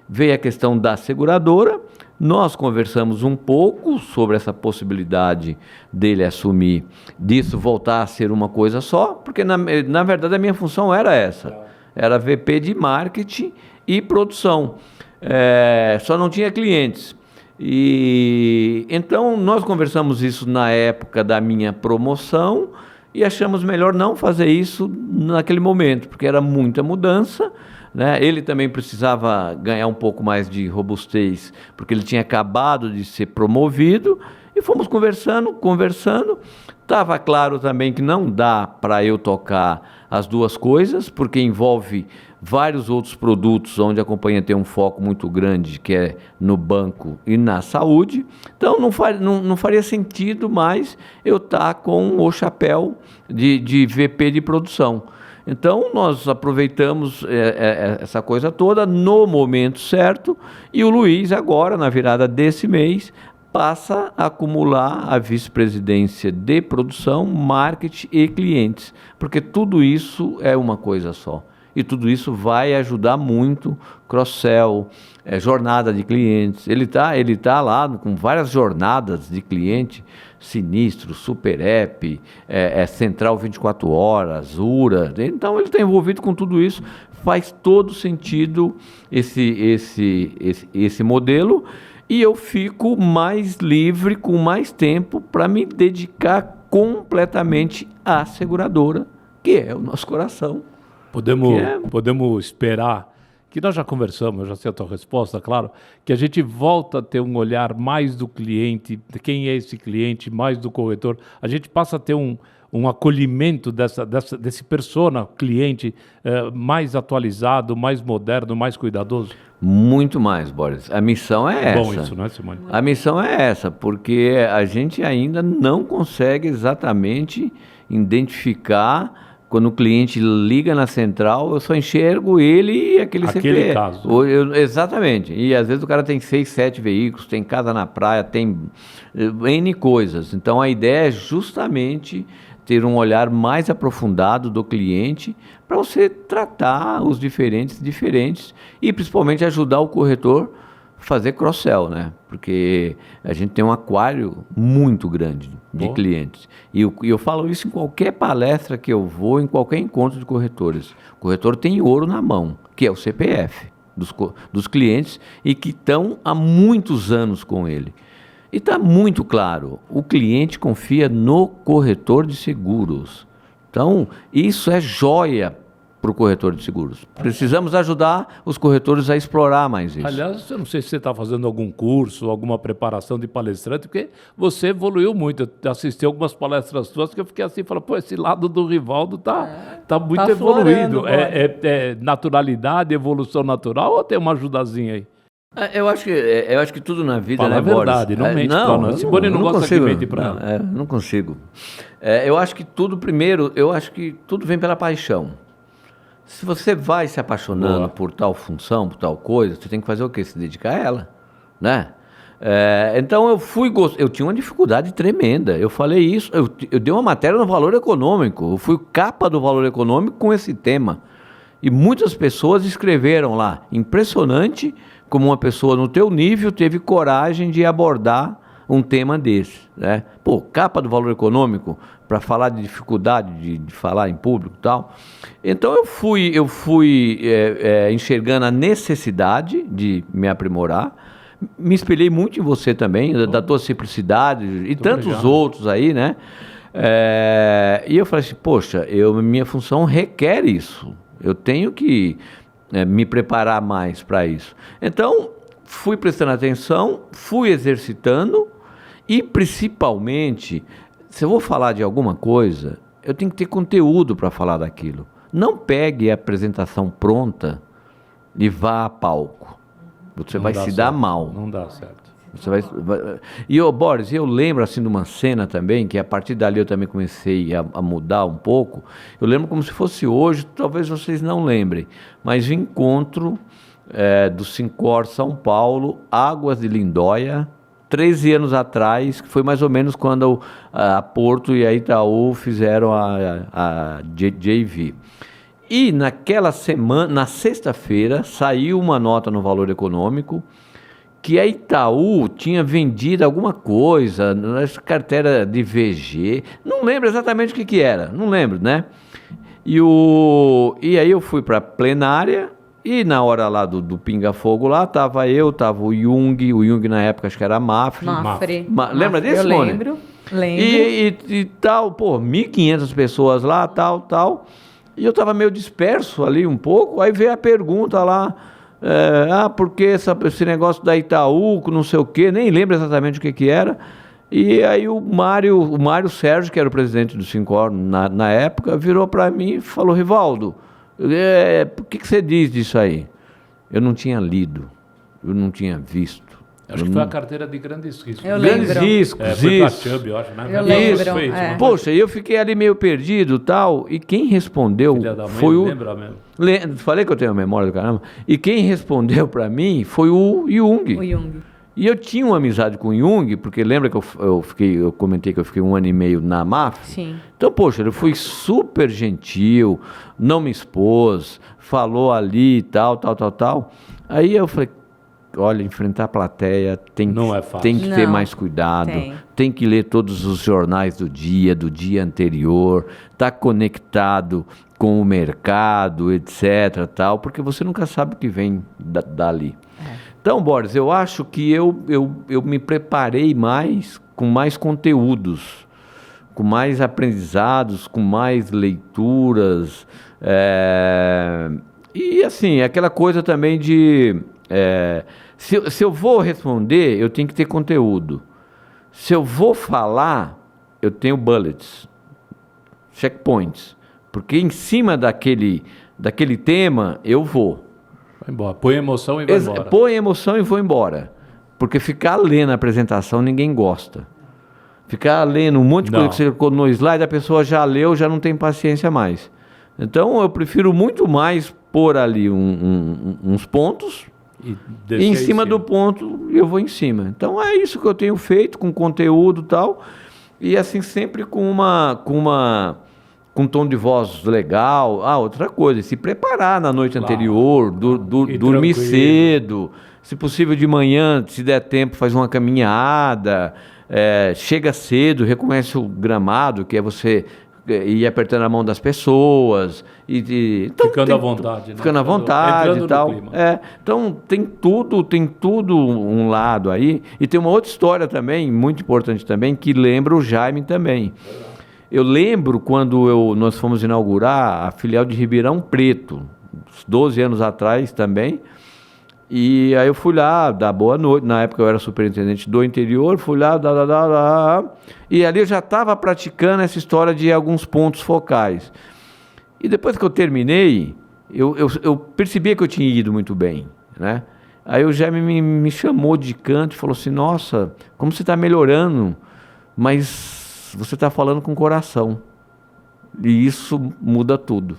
veio a questão da seguradora. Nós conversamos um pouco sobre essa possibilidade dele assumir, disso voltar a ser uma coisa só, porque na verdade a minha função era essa, era VP de marketing e produção, só não tinha clientes. E então nós conversamos isso na época da minha promoção e achamos melhor não fazer isso naquele momento, porque era muita mudança, né? Ele também precisava ganhar um pouco mais de robustez, porque ele tinha acabado de ser promovido, e fomos conversando. Estava claro também que não dá para eu tocar as duas coisas, porque envolve vários outros produtos onde a companhia tem um foco muito grande, que é no banco e na saúde. Então não faria sentido mais eu estar com o chapéu de VP de produção. Então nós aproveitamos essa coisa toda no momento certo, e o Luiz agora, na virada desse mês, passa a acumular a vice-presidência de produção, marketing e clientes, porque tudo isso é uma coisa só. E tudo isso vai ajudar muito, cross-sell, jornada de clientes. Ele tá lá com várias jornadas de cliente, Sinistro, Super App, Central 24 Horas, URA. Então ele está envolvido com tudo isso. Faz todo sentido esse modelo, e eu fico mais livre, com mais tempo para me dedicar completamente à seguradora, que é o nosso coração. Podemos esperar, que nós já conversamos, eu já sei a tua resposta, claro, que a gente volta a ter um olhar mais do cliente, de quem é esse cliente, mais do corretor. A gente passa a ter um acolhimento desse persona, cliente, mais atualizado, mais moderno, mais cuidadoso. Muito mais, Boris. A missão é essa. Bom isso, não é, Simone? A missão é essa, porque a gente ainda não consegue exatamente identificar. Quando o cliente liga na central, eu só enxergo ele e aquele CPF. Caso. Exatamente. E às vezes o cara tem 6, 7 veículos, tem casa na praia, tem N coisas. Então a ideia é justamente ter um olhar mais aprofundado do cliente para você tratar os diferentes e principalmente ajudar o corretor a fazer cross-sell, né? Porque a gente tem um aquário muito grande de clientes. E eu falo isso em qualquer palestra que eu vou, em qualquer encontro de corretores. O corretor tem ouro na mão, que é o CPF. dos clientes e que estão há muitos anos com ele. E está muito claro, o cliente confia no corretor de seguros. Então, isso é joia para o corretor de seguros. Precisamos ajudar os corretores a explorar mais isso. Aliás, eu não sei se você está fazendo algum curso, alguma preparação de palestrante, porque você evoluiu muito. Eu assisti algumas palestras suas que eu fiquei assim, falei, pô, esse lado do Rivaldo tá muito tá evoluído. florando, É naturalidade, evolução natural ou tem uma ajudazinha aí? Eu acho que tudo na vida, Fala né, a verdade, Boris? não mente pra nós. Simone não gosta que mente pra ela. Não consigo. Eu acho que tudo, primeiro, tudo vem pela paixão. Se você vai se apaixonando por tal função, por tal coisa, você tem que fazer o quê? Se dedicar a ela, né? Então eu tinha uma dificuldade tremenda. Eu falei isso, eu dei uma matéria no Valor Econômico, eu fui capa do Valor Econômico com esse tema. E muitas pessoas escreveram lá, impressionante como uma pessoa no teu nível teve coragem de abordar um tema desse, né? Pô, capa do Valor Econômico para falar de dificuldade de falar em público e tal. Então eu fui enxergando a necessidade de me aprimorar. Me espelhei muito em você também, da tua simplicidade e tantos obrigado. outros aí, né? E eu falei assim, poxa, minha função requer isso. Eu tenho que me preparar mais para isso. Então, fui prestando atenção, fui exercitando e, principalmente, se eu vou falar de alguma coisa, eu tenho que ter conteúdo para falar daquilo. Não pegue a apresentação pronta e vá a palco. Você vai se dar mal. Não dá certo. E, Boris, eu lembro assim de uma cena também, que a partir dali eu também comecei a mudar um pouco. Eu lembro como se fosse hoje, talvez vocês não lembrem, mas o encontro do Sincor São Paulo, Águas de Lindóia, 13 anos atrás, que foi mais ou menos quando a Porto e a Itaú fizeram a JV. E naquela semana, na sexta-feira, saiu uma nota no Valor Econômico que a Itaú tinha vendido alguma coisa, carteira de VG, não lembro exatamente o que era, não lembro, né? E aí eu fui para a plenária, e na hora lá do pinga-fogo lá, tava o Jung na época acho que era Mafre. Lembra desse, Simone? Lembro. E tal, pô, 1.500 pessoas lá, tal, e eu tava meio disperso ali um pouco, aí veio a pergunta lá, porque esse negócio da Itaú, não sei o quê, nem lembro exatamente o que era. E aí o Mário Sérgio, que era o presidente do Sincor na época, virou para mim e falou, Rivaldo, o que você diz disso aí? Eu não tinha lido, eu não tinha visto. Acho que foi a carteira de grandes riscos. Eu lembro. Grandes riscos, foi pra isso. Chubb, eu acho, né? Eu lembro, Isso, fez, é. Poxa, eu fiquei ali meio perdido tal, e quem respondeu Filha da mãe, foi o... lembra mesmo. Falei que eu tenho a memória do caramba. E quem respondeu para mim foi o Jung. O Jung. E eu tinha uma amizade com o Jung, porque lembra que eu comentei que eu fiquei 1 ano e meio na MAF? Sim. Então, poxa, ele foi super gentil, não me expôs, falou ali e tal. Aí eu falei, olha, enfrentar a plateia Não é fácil. tem que ter Não, mais cuidado, tem. tem que ler todos os jornais do dia anterior, tá conectado com o mercado, etc, tal, porque você nunca sabe o que vem dali. Então, Boris, eu acho que eu me preparei mais, com mais conteúdos, com mais aprendizados, com mais leituras, e assim, aquela coisa também de... se eu vou responder, eu tenho que ter conteúdo. Se eu vou falar, eu tenho bullets, checkpoints, porque em cima daquele tema eu vou. Vai embora. Põe emoção e vai embora. Põe emoção e vou embora. Porque ficar lendo a apresentação ninguém gosta. Ficar lendo um monte de coisa que você colocou no slide, a pessoa já leu, já não tem paciência mais. Então eu prefiro muito mais pôr ali uns pontos e em cima do ponto eu vou em cima. Então é isso que eu tenho feito com conteúdo e tal. E assim sempre com um tom de voz legal. Outra coisa, se preparar na noite anterior, dormir cedo, se possível de manhã, se der tempo, faz uma caminhada, chega cedo, reconhece o gramado, que é você ir apertando a mão das pessoas. Então, ficando à vontade. Né? Ficando à vontade e tal. Então tem tudo um lado aí. E tem uma outra história também, muito importante também, que lembra o Jaime também. Eu lembro quando nós fomos inaugurar a filial de Ribeirão Preto, 12 anos atrás também. E aí eu fui lá, dar boa noite, na época eu era superintendente do interior, fui lá, e ali eu já estava praticando essa história de alguns pontos focais. E depois que eu terminei, eu percebia que eu tinha ido muito bem, né? Aí o Jaime me chamou de canto e falou assim, nossa, como você está melhorando, mas você está falando com o coração. E isso muda tudo.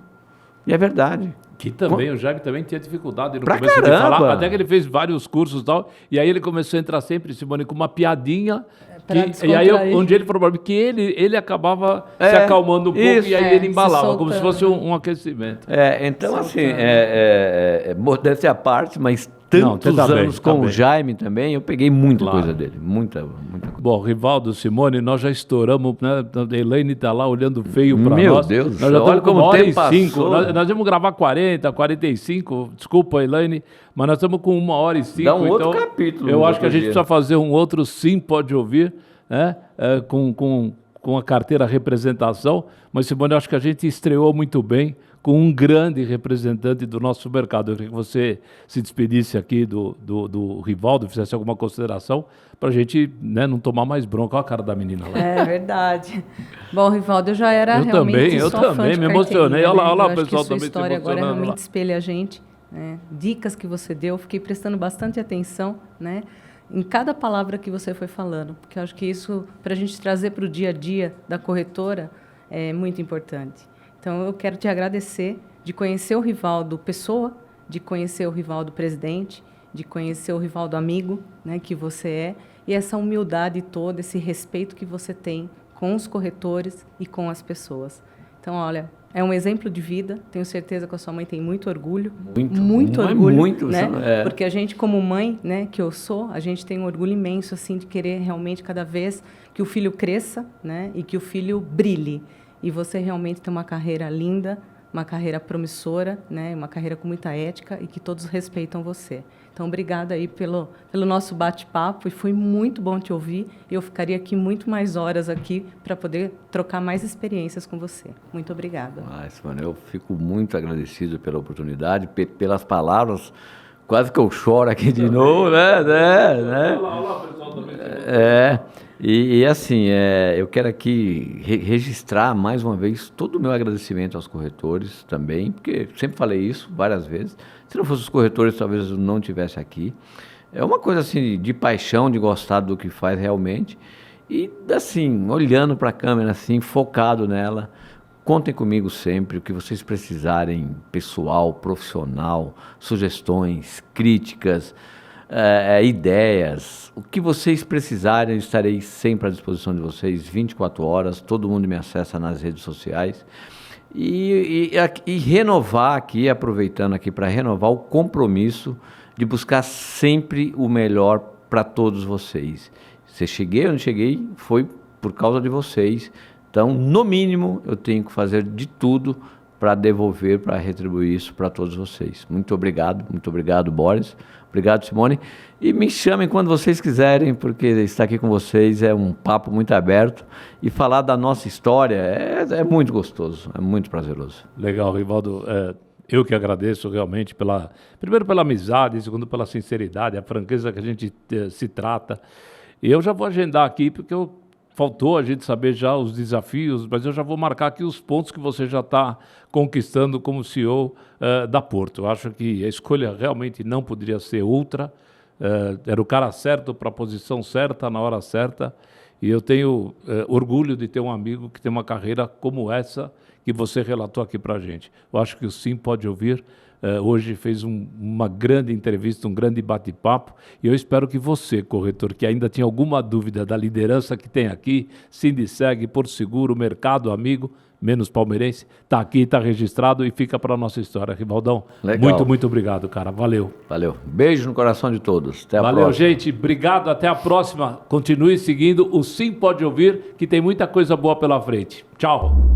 E é verdade. Que também, o Jaime também tinha dificuldade no pra começo caramba. de falar, até que ele fez vários cursos e tal, e aí ele começou a entrar sempre, Simone, com uma piadinha, e aí onde ele falou que ele acabava se acalmando um pouco, e aí ele embalava, como se fosse um aquecimento. Então assim, modéstia à parte, mas tantos anos com o Jaime também, eu peguei muita coisa dele, muita coisa. Bom, Rivaldo, Simone, nós já estouramos, né? A Elaine está lá olhando feio para nós. Meu Deus, nós já estamos com 1h05. Nós vamos gravar 40, 45, desculpa, Elaine, mas nós estamos com 1h05. Dá um outro capítulo. Eu acho que a gente precisa fazer um outro Sim Pode Ouvir, né? Com a carteira representação, mas Simone, eu acho que a gente estreou muito bem com um grande representante do nosso mercado. Eu queria que você se despedisse aqui do Rivaldo, fizesse alguma consideração para a gente, né, não tomar mais bronca. Olha a cara da menina lá. É verdade. Bom, Rivaldo, eu já era realmente eu só fã também, de me emocionei. Né? Olha lá o acho pessoal que sua também história se agora emocionando realmente lá. espelha a gente. Né? Dicas que você deu, fiquei prestando bastante atenção, né? Em cada palavra que você foi falando, porque eu acho que isso, para a gente trazer para o dia a dia da corretora, é muito importante. Então, eu quero te agradecer de conhecer o Rivaldo pessoa, de conhecer o Rivaldo presidente, de conhecer o Rivaldo amigo, né, que você é, e essa humildade toda, esse respeito que você tem com os corretores e com as pessoas. Então, olha, é um exemplo de vida, tenho certeza que a sua mãe tem muito orgulho. Muito orgulho, né? Porque a gente, como mãe, né, que eu sou, a gente tem um orgulho imenso, assim, de querer realmente cada vez que o filho cresça, né, e que o filho brilhe. E você realmente tem uma carreira linda, uma carreira promissora, né, uma carreira com muita ética e que todos respeitam você. Então, obrigada aí pelo nosso bate-papo, e foi muito bom te ouvir. Eu ficaria aqui muito mais horas aqui para poder trocar mais experiências com você. Muito obrigada. Mano, eu fico muito agradecido pela oportunidade, pelas palavras. Quase que eu choro aqui de novo, né? Olá, pessoal também. E assim, eu quero aqui registrar mais uma vez todo o meu agradecimento aos corretores também, porque sempre falei isso várias vezes. Se não fosse os corretores, talvez eu não estivesse aqui. É uma coisa assim de paixão, de gostar do que faz realmente. E assim, olhando para a câmera assim, focado nela. Contem comigo sempre, o que vocês precisarem, pessoal, profissional, sugestões, críticas, ideias, o que vocês precisarem, eu estarei sempre à disposição de vocês, 24 horas, todo mundo me acessa nas redes sociais. E renovar aqui, aproveitando aqui para renovar o compromisso de buscar sempre o melhor para todos vocês. Se cheguei ou não cheguei, foi por causa de vocês. Então, no mínimo, eu tenho que fazer de tudo para devolver, para retribuir isso para todos vocês. Muito obrigado, Boris. Obrigado, Simone. E me chamem quando vocês quiserem, porque estar aqui com vocês é um papo muito aberto. E falar da nossa história é muito gostoso, é muito prazeroso. Legal, Rivaldo. Eu que agradeço realmente, primeiro pela amizade, segundo pela sinceridade, a franqueza que a gente se trata. E eu já vou agendar aqui, porque faltou a gente saber já os desafios, mas eu já vou marcar aqui os pontos que você já está conquistando como CEO da Porto. Eu acho que a escolha realmente não poderia ser outra. Era o cara certo para a posição certa, na hora certa. E eu tenho orgulho de ter um amigo que tem uma carreira como essa que você relatou aqui para a gente. Eu acho que o Sim Pode Ouvir hoje fez uma grande entrevista, um grande bate-papo, e eu espero que você, corretor, que ainda tinha alguma dúvida da liderança que tem aqui, Sindiceg, Porto Seguro, Mercado Amigo, menos palmeirense, está aqui, está registrado e fica para a nossa história. Rivaldão, legal. Muito obrigado, cara. Valeu. Beijo no coração de todos. Até a próxima. Valeu, gente. Obrigado. Até a próxima. Continue seguindo o Sim Pode Ouvir, que tem muita coisa boa pela frente. Tchau.